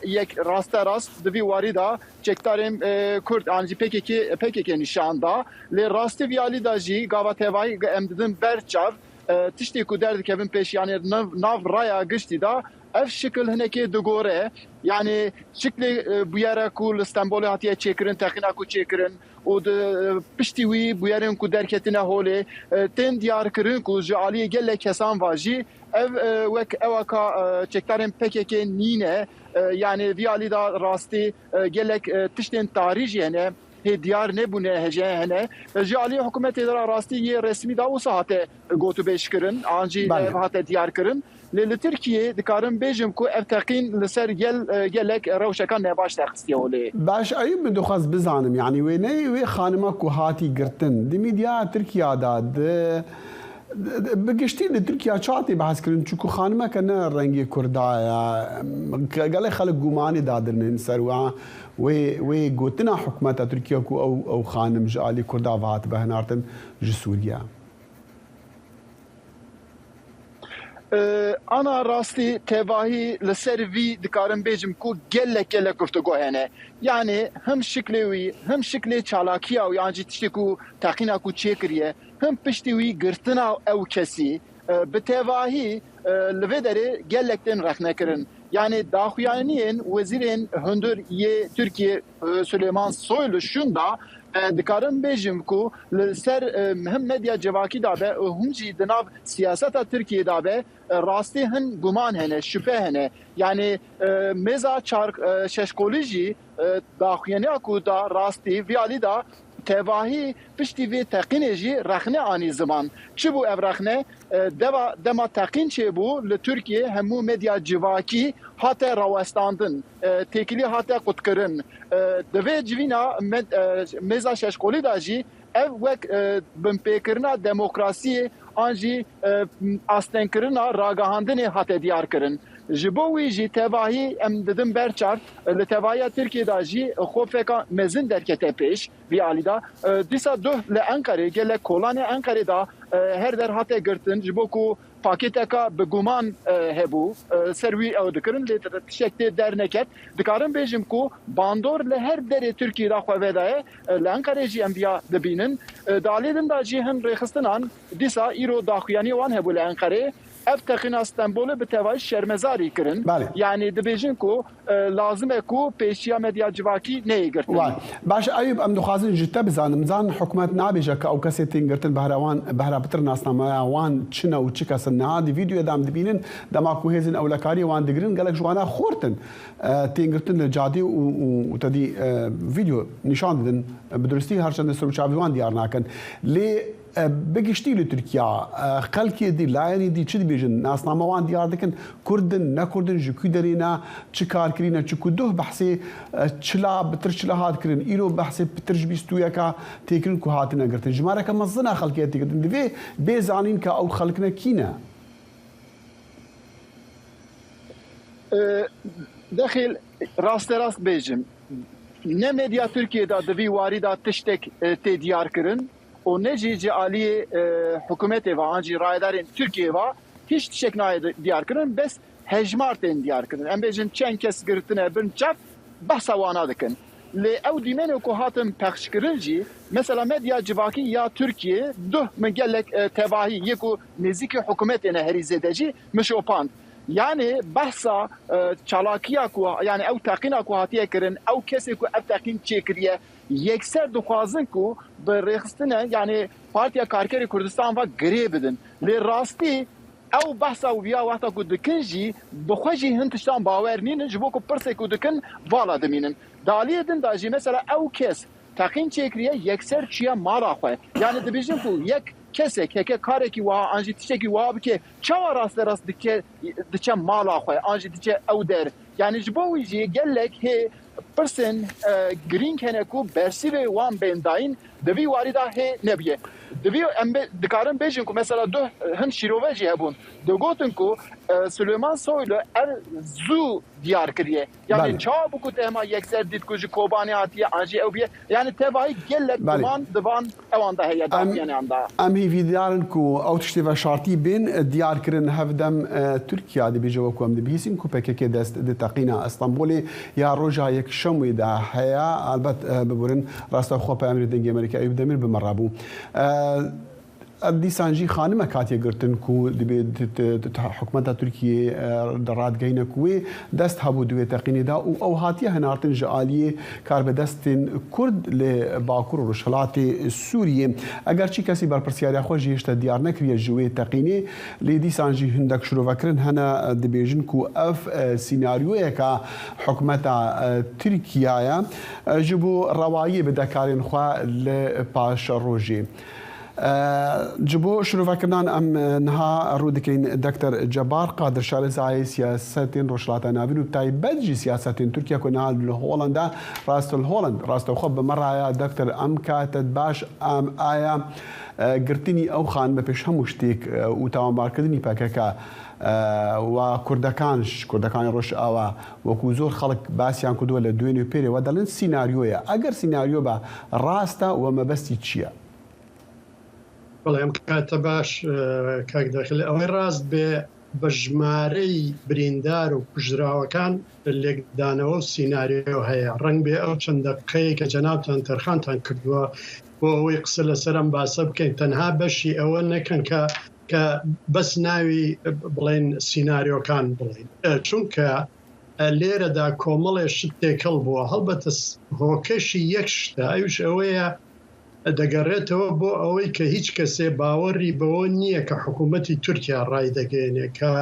یک راست دوی واریدا چکتاریم کرد آنجی پککی نشاندا لی راست ویالی داجی گاوا توایی امددن برچاو تشتی کو درد کبن پیش یعنی ناو رایا گشتی دا اف شکل هنکی دگوره یعنی شکل بیاره کو استانبول هاتیه چیکرن تخینا کو چیکرن و پشتی وی بیارن کو درکتنه هوله تن دیار کرن کو جالی گله کسان واجی اف وک اوکا چکتارن پکک نینه یعنی ویالی دا راستی گله تشتن تاریخ یعنی دیار نبونه هجه هنه جالی حکومت اداره راستی یه رسمی دا و ساعته گوتو بیش کرن آنجی هاته دیار کرن لترکیه دکارم بیجم کو افتقین لسر گلک روشکان نباش تخصیه ولی باش ایوب من دخواست بزانم يعني وی خانما کو هاتی گرتن دمیدیا ترکیه داد بگشتی لترکیه چاتی بحث کردن چون خانما کنه رنگی کردایا گله خلق گمانی دادرن سر و گوتنا حکومت ترکیه کو او خانم جالی کردا وات بهنارتن جسوریا انا راستي تباهي لسيرفي دكارم بيجم كو جلك گفتگو هنه يعني هم شكلي هم شكلي چالاكيا و يعني تشتكو تاقينا كو چيكريه هم پشتوي گرتنا او كسي بتباهي لفدري جلكتن رخنه كرن يعني داخويانين وزيرين هندر يه تركيا سليمان سويلو شوندا دکارم بیجم کو لسر مهم مدیا جواکی دابه هم جی دناب سیاست ترکیه دابه راستی هن گمان هنه شبه هنه یعنی مزا چارک ششکولیجی داخوینی کو دا راستی ویالی دا تواهی پشتی وی تقین جی رخنه آنی زمان چه بو اف رخنه دما تقین چه بو لترکیه همو مدیا جواکی هاته راوستاندن تکیلی هاته قدکرن دوی جوینا مزا ششکولی دا جی ev wek binpêkirina demokrasiyê an jî astengkirina ragahandinê hate diyar kirin. Ji bo wî jî tevahî em didin berçar li tevahiya Tirkiye da jî xofeka mezin derkete pêş vî alî da dîsa duh li Enqerê gelek kolanê Enqerê da her der hate girtin ji bo ku pakêteka bi guman hebû ser wî ew dikirin lê tişekê derneket dikarin bêjim ku bandor li her derê Tirkiye da xwe vedaye li Enqerê jî em viya dibînin dalê din da jî hin rêxistinan dîsa îro daxuyanî wan hebû li Enqerê افتخنا اسطنبول بتوای شرمزاری کرن یعنی دبیجن کو لازمه کو پیشیا مدیا جواکی نیگرتن باش ایوب ام دخوازن جته بزانم زان حکومت نابیجه که او کسی تینگرتن بهرا بتر ناسنامه وان چنه و چی کسن نهادی ویدیو دام دبینن دما کو هزن اولکاری وان دگرن گلک جوانا خورتن تینگرتن لجادی و تدی ویدیو نشان دادن بدرستی هرچند سروچاوی وان دیار ناکن لی بگشتی لی ترکیه خلکی دی لایانی دی چی بیجن ناسنامه وان دیار دکن کردن نکردن جوکی درینا چی کار کرینا چی کدوه بحثی چلا بتر چلا هات کرن ایرو بحثی بترج بیستویا کا تیکرن کو هات نگرتن جماره که مزنا خلکی تیکرن دوی بیزانین که او خلقنا کینا داخل راست بیجم نه مدیا ترکیه دا دوی واری دا تشتک تی دیار کرن و نجی جعالی حکومت و آنجی رایدارین ترکیه و هیچ تشک نای دیار کرن بس هجمارتین دیار کرن ام بیجن چند کس گرتنه بن چف بحثا وانا دکن لی او دیمنو که هاتم پخش کرن جی مثلا مدیا جواکی یا ترکیه دو مگلک تباهی یکو نزیک حکومت نهری زدجی مشوپاند یعنی بحثا چالاکیا کو یعنی او تاقینا کو هاتیه کرن او کسی کو اف تاقین چیکریه یکسر دخوازن کو به رخصتنه یعنی پارتیا کارکری کردستان و گری بدن لی راستی او بحثا و بیا وقتا کو دکن جی بخوشی هنتشتان باور نین جبو کو پرسه کو دکن والا دمینن دالیه دن دا جی مثلا او کس تاقین چیکریه یکسر چیه مالا خواه یعنی دبیجن کو یک کسی که کاری کی وا آنجی تیچه کی وا بکه چه راست دچه مالا خواه آنجی دچه او در یعنی جبوی جی گلک هی پرسن گرین کنه کو برسی به وان بنداین دوی واردا هی نبیه دوی ام دکارن بیجن کو مثلا دو هن شیروه جی هبون دو گوتن کو سلیمان سویلو زو دیار کریه یعنی چا بکو تهما یکسر دید کو کوبانی هاتیه آنجی او بیه یعنی تبایی گلک دوان اوان ده هی دام یعنی آندا ام هی ویدیارن کو او تشتی و شارتی بین دیار کرن هفدم ترکیه دی بیجو کو ام دی بیسین کو پکه دست دی تقینا استانبول یا روجا یک شموی ده هيا البت ببورن راستا خو په امر دنګ امریکا ایوب دمیر بمرابو دیسانجی خانم کاتیه گرتن کو د حکومت ترکیه درات گینه کوی دست هبو دوی تقینی دا او هاتیه هنارتن جالیه کار به دستن کرد ل باکور و رشلات سوریه اگر چی کسی بر پرسیاریا خو جیشت دیار نکریه جوی تقینی لی دیسانجی هندک شروع وکرن هنا د بیژن کو اف سیناریو کا حکومت ترکیه جبو روایی بدکارین خو ل پاش روجی جبو شروع کردن ام نها رودکین دکتر جبار قادر شارزای سیاستین روشلاتا ناوین و بتای بدجی سیاستین ترکیه کنال هولندا راست الهولند راست خوب بمرة دکتر ام کاتد باش ام آیا گرتنی او خان بپیش هموشتیک و تمام کردنی پاکه و کردکان روش آوا و کوزور خلق باسیان کدو ل دوینی پیری و دلن سیناریویا اگر سیناریو با راستا و مبستی چیه والله ام کاته باش کاک داخل ئەوەی ڕاست بە ژمارەی بریندار و کوژراوەکان لێکدانەوە و سیناریۆ هەیە ڕەنگ بێ ئەو چەند دەقەیە کە جەنابتان تەرخانتان کردووە بۆ ئەوەی قسە لەسەرم باسە بکەین تەنها بەشی ئەوە نەکەن کە بەس ناوی بڵێن سیناریۆکان بڵێن چونکە لێرەدا کۆمەڵێ شت تێکەڵ بووە هەڵبەتە هۆکەشی یەک شتە ئەوش ئەوەیە دەگەڕێتەوە بۆ ئەوەی کە هیچ کەسێ باوەڕی بەوە نییە کە حکوومەتی تورکیا ڕای دەگەێنێ کە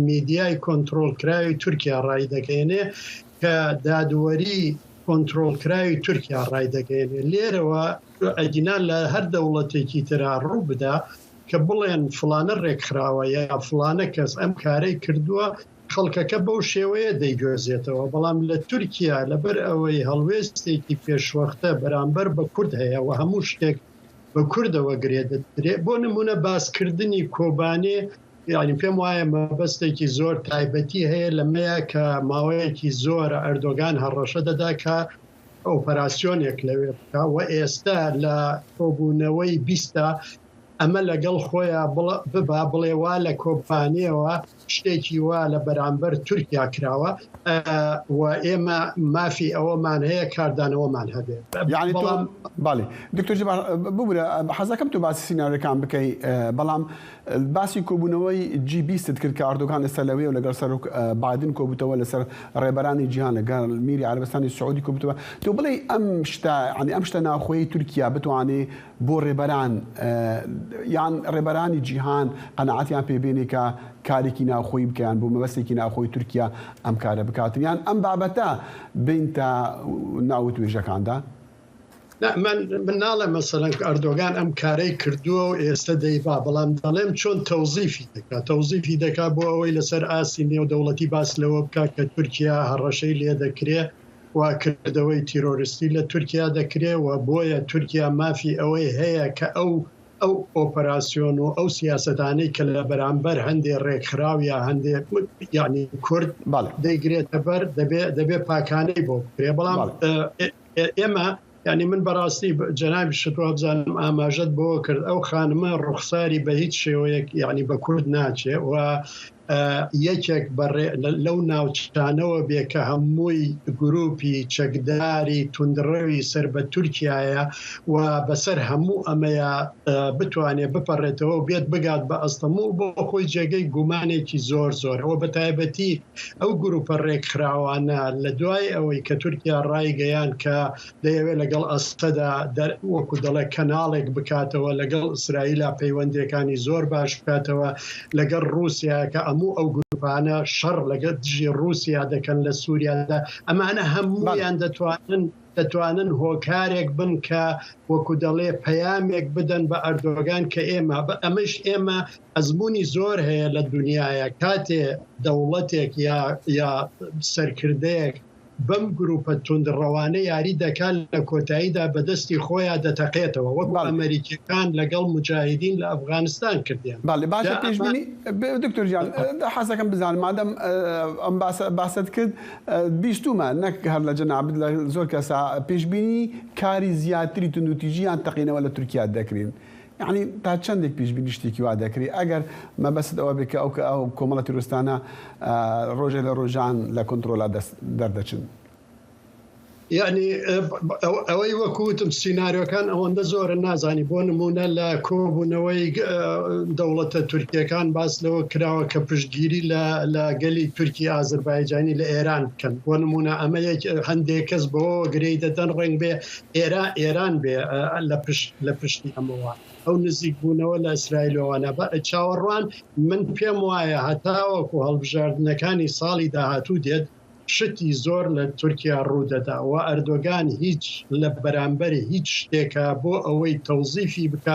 میدیای کۆنتڕۆڵکراوی تورکیا ڕای دەگەێنێ کە دادوەری کۆنتڕۆڵکراوی تورکیا ڕای دەگەێنێ لێرەوە ئەگینان لە هەر دەوڵەتێکی ترا ڕوو بدا کە بڵێن فلانە ڕێکخراوە یا فلانە کەس ئەم کارەی کردووە خەڵکەکە بەو شێوەیە دەیگۆزێتەوە بەڵام لە تورکیا لەبەر ئەوەی هەڵوێستێکی پێشوەختە بەرامبەر بە کورد هەیە و هەموو شتێک بە کوردەوە گرێدەدرێت بۆ نمونە باسکردنی کۆبانێ یعنی پێم وایە مەبەستێکی زۆر تایبەتی هەیە لەمەیە کە ماوەیەکی زۆر ئەردۆگان هەڕەشە دەدا کە ئۆپەراسیۆنێک لەوێ بکە و ئێستا لە کۆبوونەوەی 20 ئەمە لەگەڵ خۆیان ببا بڵێ وا لە کۆمپانیەوە شتێکی وا لە بەرامبەر تورکیا کراوە و ئێمە مافی ئەوەمان هەیە کاردانەوەمان هەبێت. یعنی باڵێ دکتۆر جەبار ببوورە حەزەکەم تو باسی سیناریۆکان بکەی، بەڵام باسی کۆبوونەوەی G20 کرد کە ئەردۆغان ئێستا لەوەیە و لەگەڵ سەرۆک بایدن کۆبووتەوە لەسەر ڕێبەرانی جیهان لەگەڵ میری عەرەبستانی سعودی کۆبووتەوە. تۆ بڵێ ئەم شتە ناوخۆیی تورکیا بتوانێت بۆ ڕێبەران یان ڕێبەرانی جیهان قەنەعەتیان پێبێنێ کە کارێکی ناوخۆی بکەیان بۆ مەبەستێکی ناوخۆی تورکیا ئەم کارە بکاتن یان ئەم بابەتە بین تا ناو توێژەکاندا؟ من ناڵێ مەسەلەن ئەردۆغان ئەم کارەی کردووە و ئێستا دەیبا، بەڵام دەڵێم چۆن تەوزیفی دەکا بۆ ئەوەی لەسەر ئاسی نێودەوڵەتی باس لەوە بکات کە تورکیا هەڕەشەی لێ دەکرێت وا کردەوەی تیرۆریستی لە تورکیا دەکرێت و بۆیە تورکیا مافی ئەوەی هەیە کە ئەو ئۆپەراسیۆن و ئەو سیاسەتانەی کە لە بەرامبەر هەندێک ڕێکخراو یا هەندێک یعنی کورد دەیگرێتە بەر دەبێت پاکانەی بۆ بکرێ. بەڵام ئێمە یعنی من بەڕاستی جەنابی شتووە بزانم ئاماژەت بۆ کرد ئەو خانمە ڕوخساری بە هیچ شێوەیەک یعنی بە کورد ناچێ و یەکێک لەو ناوچانەوە بێ کە هەمووی گروپی چەکداری توندڕەوی سەر بە تورکایە و بەسەر هەموو ئەمەیە بتوانێت بپەڕێتەوە و بێت بگات بە ئەستەموڵ بۆ خۆی جێگەی گومانێکی زۆر ئەوە بە تایبەتی ئەو گروپە ڕێکخراوانە لە دوای ئەوەی کە تورکیا ڕایگەیان کە دەیەوێت لەگەڵ ئەستەدا وەکو دەڵێ کەناڵێک بکاتەوە لەگەڵ ئیسرائیلا پەیوەندیەکانی زۆر باش بکاتەوە لەگەڵ رووسیا کە هەموو ئەو گروپانە شەڕ لەگەڵ دژی رووسیا دەکەن لە سووریادا ئەمانە هەموویان دەتوانن هۆکارێک بن کە وەکو دەڵێ پەیامێک بدەن بە ئەردۆغان کە ئەمەش ئێمە ئەزمموی زۆر هەیە لە دنیاە کاتێ دەوڵەتێک یا سەرکردەیەک بەم گروپە توندڕەوانە یاری دەکات لە کۆتاییدا بەدەستی خۆیان دەتەقێتەوە وەکو ئەمریکیەکان لەگەڵ مجاهدین لە ئەفغانستان کردیان. باشە پێشبینی دکتۆر جان حەزەکەم بزانم مادەم ئەم باست کرد بیستومە نەک هەر لە جەنابەت لە زۆر کەسا پێشبینی کاری زیاتری توندوتیژیان تەقینەوە لە تورکیا دەکرین. یعنی تا چندێک پێشبینی شتێکی وا دەکری ئەگەر مەبەست ئەوە بێت کە ئەو کۆمەڵە تیرۆستانە ڕۆژێ لە ڕۆژان لە کۆنتڕۆلا دەردەچن. یعنی ئەوەی وەکوتم سیناریۆکان ئەوەندە زۆرە نازانی بۆ نمونە لە کۆبوونەوەی دەوڵەتە تورکیەکان باس لەوە کراوە کە پشتگیری لە گەلی تورکی ئازربایجانی لە ئێران بکەن. بۆ نمونە ئەمە هەندێک کەس بۆ گرەی دەدەن ڕنگ بێ ئێران بێ لە پشتی ئەمەوە ئەو نزیک بوونەوە لە ئیسرائیلەوەانە چاوەڕوان من پێم وایە هەتاوەکو هەڵبژاردنەکانی ساڵی داهاتوو دێت شتی زۆر لە تورکیا ڕوودەدا و ئەردۆغان هیچ لە بەرامبەری هیچ شتێکە بۆ ئەوەی تەوزیفی بک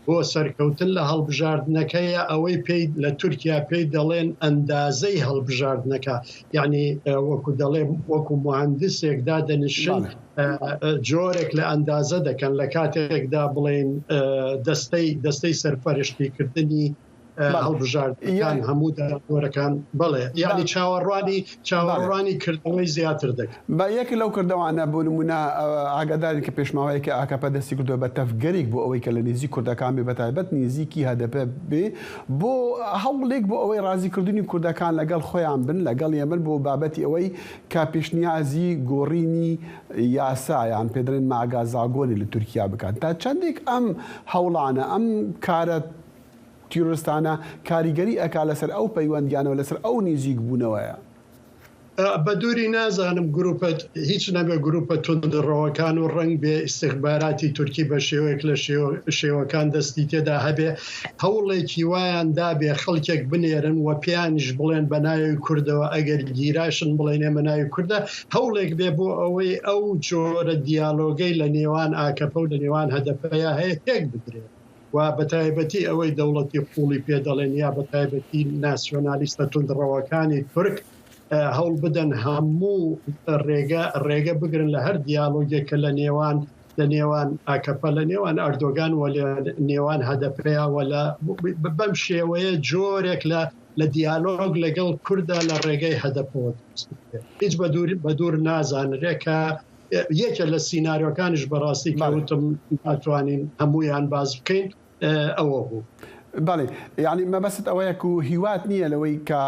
بۆ سەرکەوتن لە هەڵبژاردنەکەیە ئەوەی پێی لە تورکیا پێی دەڵێن ئەندازەی هەڵبژاردنەکە یعنی وەکو دەڵێ وەکو مهندسێک دادەنیشن جۆرێک لە ئەندازە دەکەن لە کاتێکدا بڵێن دەستەی سەرپەرشتیکردنی هەڵبژاردنەکان هەموو دەرەکان بڵێ یعنی چاوەڕوانی کردەوەی زیاتر دەکەن. بە یەکی لەو کردەوانە بۆ نمونە ئاگاداری کە پێشماوەیەکە ئاکاپە دەستی کردووە بە تەفگەرێک بۆ ئەوەی کە لە نێزی کوردەکان بێ بەتایبەت نێزیکی هەدەپە بێ بۆ هەوڵێک بۆ ئەوەی ڕازیکردنی کوردەکان لەگەڵ خۆیان بن لەگەڵ ئێمە بۆ بابەتی ئەوەی کا پێشنیازی گۆڕینی یاسایان پێدرێن ماگازاگۆنی لە تورکیا بکات تا چەندێک ئەم هەوڵانە ئەم کارە تیرۆریستانە کاریگەری ئەکا لەسەر ئەو پەیوەندیانەوە لەسەر ئەو نزیک بوونەوەیە. بە دووری نازانم گروپەت هیچ نەبێ گروپە توندڕەوەکان و ڕنگ بێ ئیستیخباراتی تورکی بە شێوەیەک لە شێوەکان دەستی تێدا هەبێ هەوڵێکی وایان دابێ خەڵکێک بنێرن و پیانیش بڵێن بە ناوی کوردەوە ئەگەر گیراشن بڵێن ئێمە ناوی کووردە هەوڵێک بێ بۆ ئەوەی ئەو جۆرە دیالۆگەی لە نێوان ئاکەپە و لە نێوان هەدەپەیە هەیە تێک بدرێت و بەتایبەتی ئەوەی دەوڵەتی قوڵی پێ دەڵێن یا بەتایبەتی ناسیۆنالیستە توندڕەوەکانی تورک هەوڵ بدەن هەموو ڕێگە بگرن لە هەر دیالۆگێکە لە نێوان ئاکەپە لە نێوان ئەردۆغان و لە نێوان هەدەپەیە بەم شێوەیە جۆرێک لە دیالۆگ لەگەڵ کووردا لە ڕێگەی هەدەپەوە هیچ بە دوور نازانرێکە یەکە لە سیناریۆکانش بەڕاستی کەوتم ناتوانین هەمویان باز بکەین ئەوە بوو. بەڵێ یعنی مەبەست ئەوەیە و هیوات نییە لەوەی کە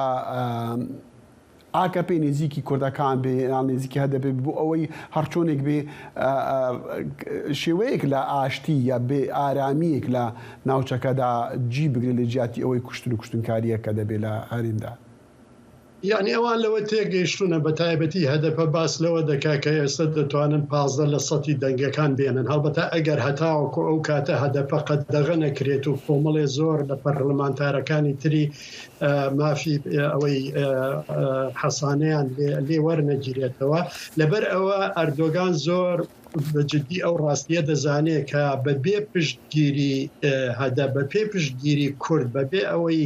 ئاکەپێ نێزیکی کوردەکان بێ یان نێزیکی هەدەبێ بۆ ئەوەی هەرچۆنێک بێ شێوەیەک لە ئاشتی یا بێ ئارامیەک لە ناوچەکەدا جی بگرێ لە جیاتی ئەوەی کوشتن و کوشتنکاریە کە دەبێت لە هەرێمدا. یعنی ئەوان لەوە تێگەیشتونە بە تایبەتی هەدەفە باس لەوە دەکا کە ئێستا دەتوانن 15% دەنگەکان بێنن هەڵبەتە ئەگەر هەتاوەکو ئەو کاتە هەدەفە قەدەغە نەکرێت و کۆمەڵێ زۆر لە پەرلەمانتارەکانی تری مافی ئەوەی حەسانەیان لێ وەرنەگیرێتەوە لەبەر ئەوە ئەردۆگان زۆر بەجددی ئەو ڕاستیە دەزانێت کە بەبێ پشتگیری هەدە بەپێ پشتگیری کورد بەبێ ئەوەی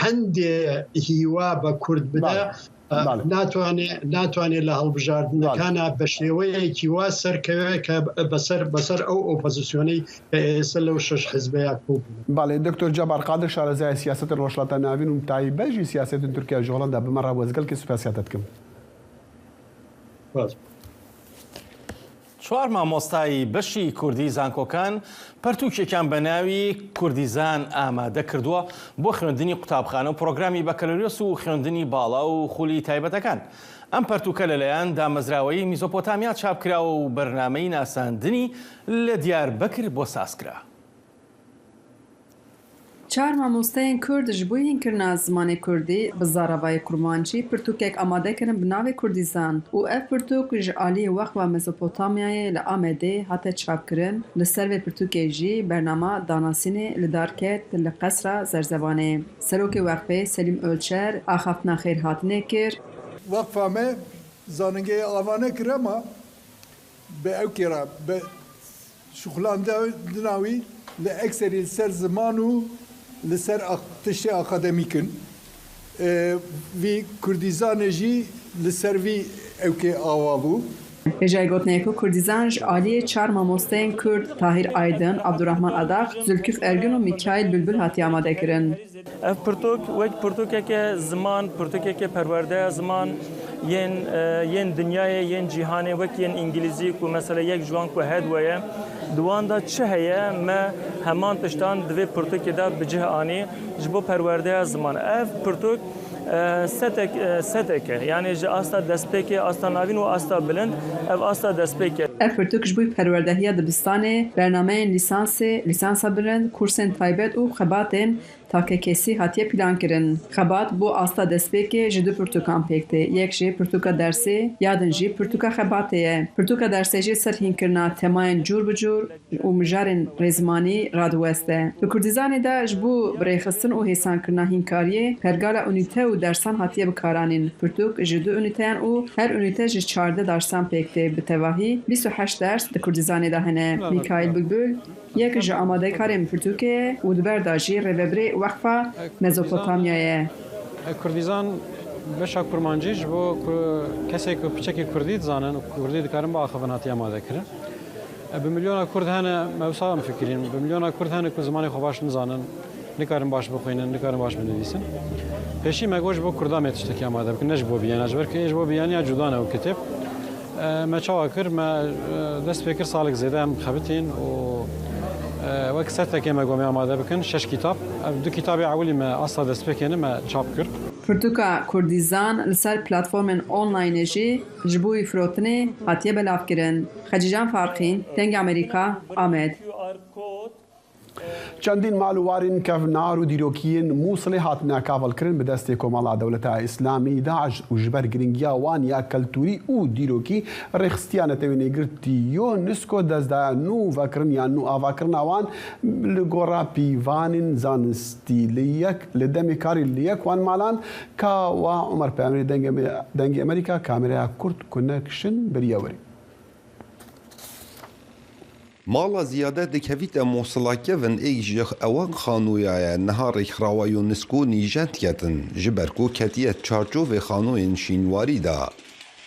هەندێ هیوا بە کورد بدە ناتوانێت لە هەڵبژاردنەکانە بە شێوەیەکی وا سەرکەوێت کە بەسەر ئەو ئۆپۆزیسیۆنەی ئێستا لەو 6 حیزبەیە کوب. باڵێ دکتۆر جەبار قادر شارەزای سیاسەت ڕۆژهەڵاتە ناوین و تایبەژی سیاسەتی تورکیا ژۆڵەندا بمەڕا وەزگەڵکی سوپاسیاتت بکەم. چوار مامۆستایی بەشی کوردی زانکۆکان پەرتووکێکیان بە ناوی کوردیزان ئامادە کردووە بۆ خوێندنی قوتابخانە و پرۆگرامی بەکەلۆریۆس و خوێندنی باڵا و خولی تایبەتەکان. ئەم پەرتووکە لەلایەن دامەزراوەی میزۆپۆتامیا چاپکراوە و بەرنامەی ناساندنی لە دیاربەکر بۆ سازکرا. چار مامۆستایên Kurd ji bo hînkirina zimanê Kurdî bi zaravayê kurmancî pirtûkek amade kirin bi navê Kurdîzan û ev pirtûk ji aliyê Wexxa Mezopotamyayê li Amedê hate çapkirin. Li ser vê pirtûkê jî bernama danasînê li dar ket li Qesra Zerzevanê. Serokê Wexfê Selîm Ölçer axaftina xêrhatinê kir. Wexfa me zanîngehê avane kir ama bi ew kêra bi şixulandina wî li ekserî ser ziman û li ser tiştê akademîkin vî Kurdîzanê jî li ser vî ewkê ava bû. Hêjayê gotinê ku Kurdîzan ji aliyê çar mamosteyên Kurd Tahîr Aydin, Abdurrahman Adax, Zülküf Ergin û Mîkaîl Bülbül hatiye amade kirin. Ev pirtûk wek pirtûkeke ziman, pirtûkeke perwerdeya ziman yên dinyayê yên cîhanê wek yên îngilîzî ku mesela yek ji wan ku hedweye di wan da çi heye me heman tiştan divê pirtûkê de bi cih anî ji bo perwerdeya ziman. Ev pirtûk seteke yani ji asta destpêkê asta navîn û asta bilind ev asta destpêk. Ev pirtûk ji bo perwerdehiya dibistanê bernameyên lîsansa bilind, kursên taybet û xebatên takekesî hatiye plankirin. Xebat bo asta destpêkê ji du pirtûkan pêk tê. Yek jî pirtûka dersê ya din jî pirtûka xebatê ye. Pirtûka dersê jî ser hînkirina temayên cûr bi cûr û mijarên rêzmanî radiweste. Li Kurdîzanê de ji bo birêxistin û hêsankirina hînkariyê pergala unîte û dersan hatiye bikaranîn. Pirtûk ji du unîteyan û her unîte ji 14 dersan pêk tê. Bi tevahî 28 ders li Kurdîzanê de hene. Mîkaîl Bülbül yek ji amadekarên pirtûkê û di ber da jî rêveberê Wexfa Mezopotamyayê. Kurdîzan beşa kurmancî ji bo kesek ku piçekî Kurdî dizanin û Kurdî dikarin biaxivin hatiye amade kirin. Bi milyona Kurd hene mewsa em fikirîn. Bi milyona Kurd hene ku zimanê xwe baş nizanin, nikarin baş bixwînin, nikarin baş binivîsin. Pêşî me got ji bo Kurdan me tiştekî amade bikin, ne ji bo biyana ji ber ku ji bo biyaniya cuda ne û kitêb. Me çawa kir, me dest pê kir salek zêde em xebitîn û wek sertekê me got me amade bikin 6 kitap. Du kitabê ewilî me asla destpêkê me çap kir. Pirtûka Kurdîzan li ser platformên onlinê jî ji bo îfirotinê hatiye belavkirin. Xecîcan Farxîn, Dengê Amerîka, Amed. چەندین ماڵوارین کەڤنار و دیرۆکیین مووسڵی هاتنە کاڤڵکردن بە دەستی کۆمەڵا دەوڵەتە ئیسلامی داعش و ji ber giringiya wan ya keltûrî û dîrokî rêxistiyana tevînê girtî UNESCO dezdaya nû vekirin yan nû avakirina wan li gora pîvanên zanistî li demê karî li yek wan malan ka wa Umer Peyamberî dengê Amerîka kameraya Kurd Connection beriya werî. Mala ziyade dikevîte mosılakevin êk ji ewan xanûyaya niha rêxirawa UNESCO nîjent ketin ji ber ku ketiye çarçovê xanûyên şînwarî da.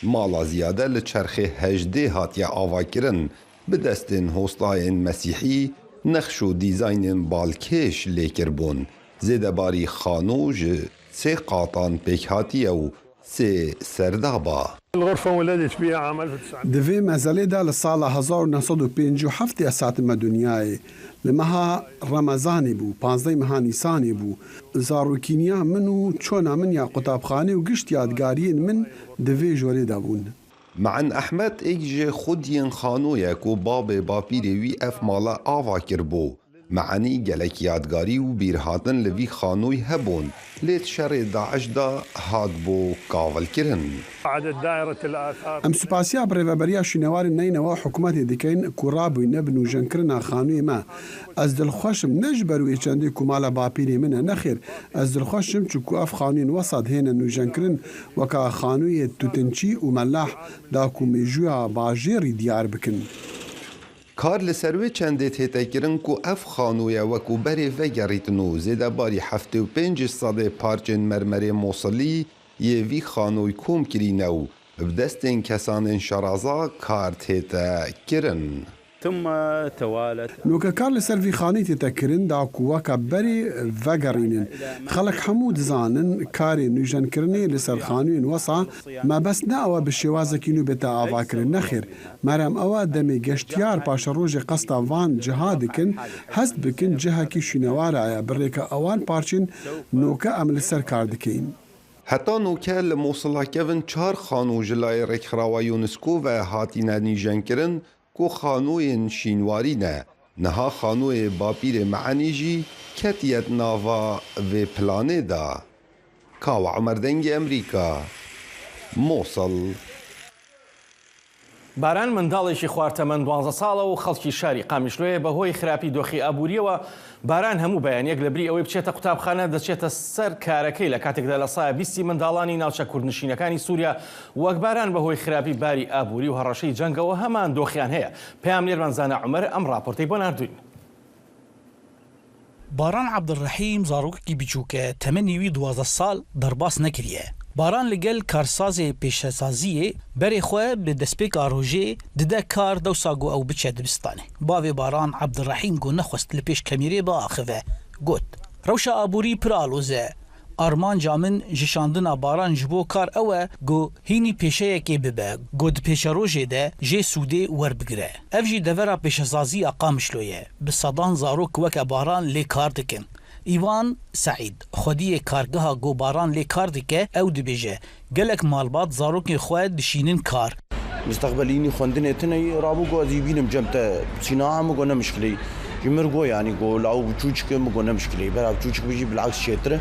Mala ziyade li çerxê hejdê hatiye avakirin bi destên hostayên Mesîhî nexş û dîzaynên balkêş lêkirbûn. Zêdebarî xanû ji sê qatan pêkhatiye û سي سردابا. الغرفة ولدت بها عام 1900 دوی مزاله دا لسال 1957 اسات مدنیای لمها رمضانی بو 15 مها نیسانی بو زاروکینیا منو چونا من یا قطابخانه و گشت یادگاری من دوی جوری دابون. معن احمد ایج خودین خانویک و باب باپیری وی اف مالا آوا کربو. معنی گلک یادگاری و بیرهاتن لوی خانوی هبون لیت شر داعش دا هاد بو کاول کرن. عدد دائرة الآثار ام سپاسیا بريفابريا شنوار نينوا حکومت دکین کورابو نبنو جنکرنا خانوی ما از دلخوشم نجبرو ایچندی کمالا باپیری من نخیر از دلخوشم چکو اف خانوین وسط هین نو جنکرن وکا خانوی توتنچی و ملاح دا کومیجویا باجری دیار بکن. کار لسروی چنده تیتا کرن کو اف خانویا وکو بری وگریتنو زیده باری 75 ساده پارچن مرمری موصلی یه وی خانوی کوم کرینو بدستین کسان شرازا کار تیتا کرن. ثم توالت نوکا کار لسروی خانی تیتا کرن دا کوواکا بری وگرینن خلق حمود زانن کاری نوجن کرنی لسر خانوین وصا ما بس نا اوا بشوازکینو بتا آوا کرن نخیر مرم اوا دمی گشتیار پاش روژ قصدا وان جهادکن هست بکن جهه کی شنوار آیا بریکا اوان پارچن نوکا عمل سر کار دکین. حتی نوکه لموصلا کون 4 خانو جلای رکخراوا یونسکو و هاتینا نیجن کرن کو خانوی شینواری نه خانوی باپیر معنی جی کتیت ناوا و پلانه دا. کاو عمر دنگ امریکا موصل. باران منداڵێکی خوارتەمەند 12 ساڵە و خەڵکی شاری قامیشلۆیە بەهۆی خراپی دۆخی ئابووریەوە باران هەموو بەیانیەک لەبری ئەوەی بچێتە قوتابخانە دەچێتە سەر کارەکەی لە کاتێکدا لە سایە 20 منداڵانی ناوچە کوردنشینەکانی سووریا وەک باران بەهۆی خراپی باری ئابووری و هەڕەشەی جەنگەوە هەمان دۆخیان هەیە. پێام لێرمانزانە عومەر ئەم راپۆرتەی بۆ ناردوین. باران عەبدوڕەحیم زارۆکێکی بچووکە تەمەنی 12 ساڵ دەرباس نەکردیە. باران لەگەل کارسازێ پێشەسازیە بەرێ خۆ بە دەستپێکا ڕۆژێ ددە کار دەوسا گۆ ئەو بچێ دبستانێ. باوێ باران عەبدوڕەحیم گۆ نەخواست لە پێش کەمیرێ بەئاخڤە گوت ڕەوشە ئابووری پرئالۆزە ئارمانجا من ji şandina baran ji bo kar ew e got hînî pêşeyekê bibe got di pêşerojê de jê sûdê werbigire. Ev jî devera pêşesaziya Qamişloyê bi sedan zarok weke baran lê kar dikin. İvan Saîd xwediyê kargeha gobaran lê kar dike ew dibêje gelek malbat zarokên xwe dişînin kar. مستقبليني خوندني تني رابو غازي بينم جمتا سينا هم قلنا مشكلة جمرقو يعني قول أو بتشوشك مقولنا مشكلة برا بتشوشك بيجي بالعكس شيتره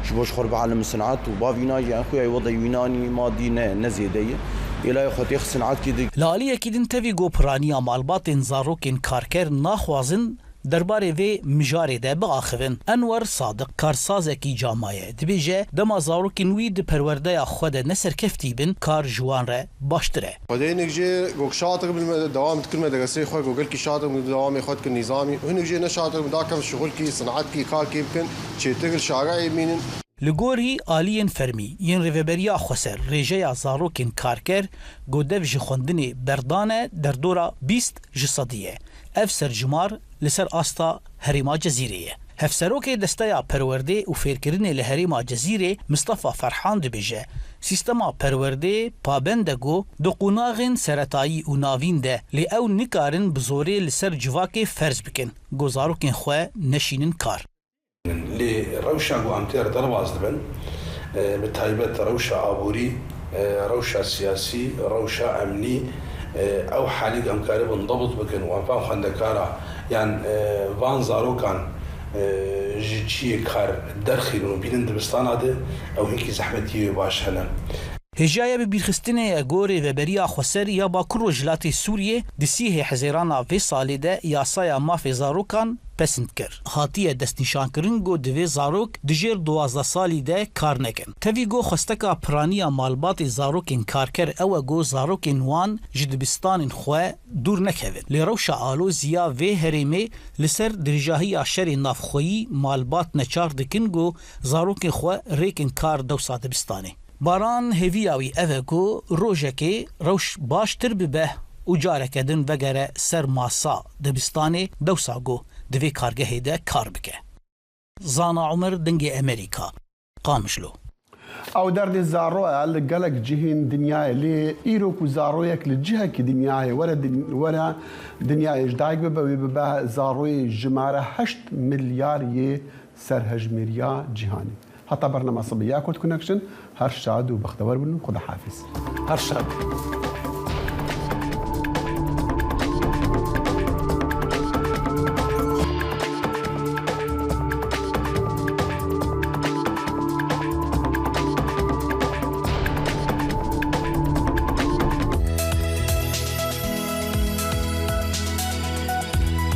شبوش خرب عالم الصناعات وبافينا يا أخوي وضع يوناني ماضي نزيدية إلى يخطي صناعات كده لاليه كدن تبي جو برانيا مالبات زاروكين كاركر ناخوازن درباره وی مجاره ده بآخرین انور صادق کارسازکی جامعه دبیجه دما زاروکین وی د پرورده خود نسر کفتی بن کار جوان ره باشتره. بعدين جي جوك شاطر بالدوام كل مدرسة خوي جوجل كي شاطر من الدوام ياخذ كنظامي وهنا جينا شاطر من ذاك الشغل كي صناعات كي كار كي يمكن شي تغل شارعي مين لگوری آلین فرمی ین ریوبریا خسر ریجه زاروکین کارکر گودف جخوندنی بردانه در دورا 20 جسادیه. اف سرجمار لسر آستا هریما جزیره. هفسروک دستیا پرورده و فیرکرنه لهریما جزیره مصطفى فرحان دبیجه. سیستما پرورده پابندگو دو قناغن سرطایی و ناوین ده لی او نکارن بزوره لسر جواک فرز بکن. گزاروکین خواه نشینن کار. لروشة وأمتير درواز دبن بتايبت روشة عبوري روشة سياسي روشة أمني أو حالي أمكاري بنضبط بكن وأنفام خندكارا يعني فان زارو كان جيتشي كار درخل وبين دبستان هذا أو هيك زحمتي باش هنا هجایه به بیرخستنه اگوری و بریا خسر یا با کرو جلاتی سوریه دسیه حزیرانا وی سالی ده یاسایا مافی زاروکان پسند کر. هاتیه دست نشان کرن گو دوی زاروک دجیر 12 سالی ده کار نکن. توی گو خستکا پرانیا مالبات زاروکین کار کر او گو زاروکین وان جدبستان خواه دور نکوید. لروش آلو زیا وی هریمه لسر درجاهی آشر نافخویی مالبات نچار دکن گو زاروکین خواه ریکن کار دو ساده بستانه. باران هویاوی اوگو روژکی روش باشتر ببه و جارکدن وگره سر ماسا دبستانه دوساگو دوی کارگه ده کار بکه. زانا عمر دنگ امریکا قامشلو. او درد زاروه لقلق جهين دنيا لي ايروك وزارويك للجهه كدنيا ولا دنيا جدايك ببا زاروي جماره 8 مليار يه سرهج مريا جهاني حتى برنامج صبيا كود كونكشن هر شاد وبختبر منه خدا حافظ هر شاد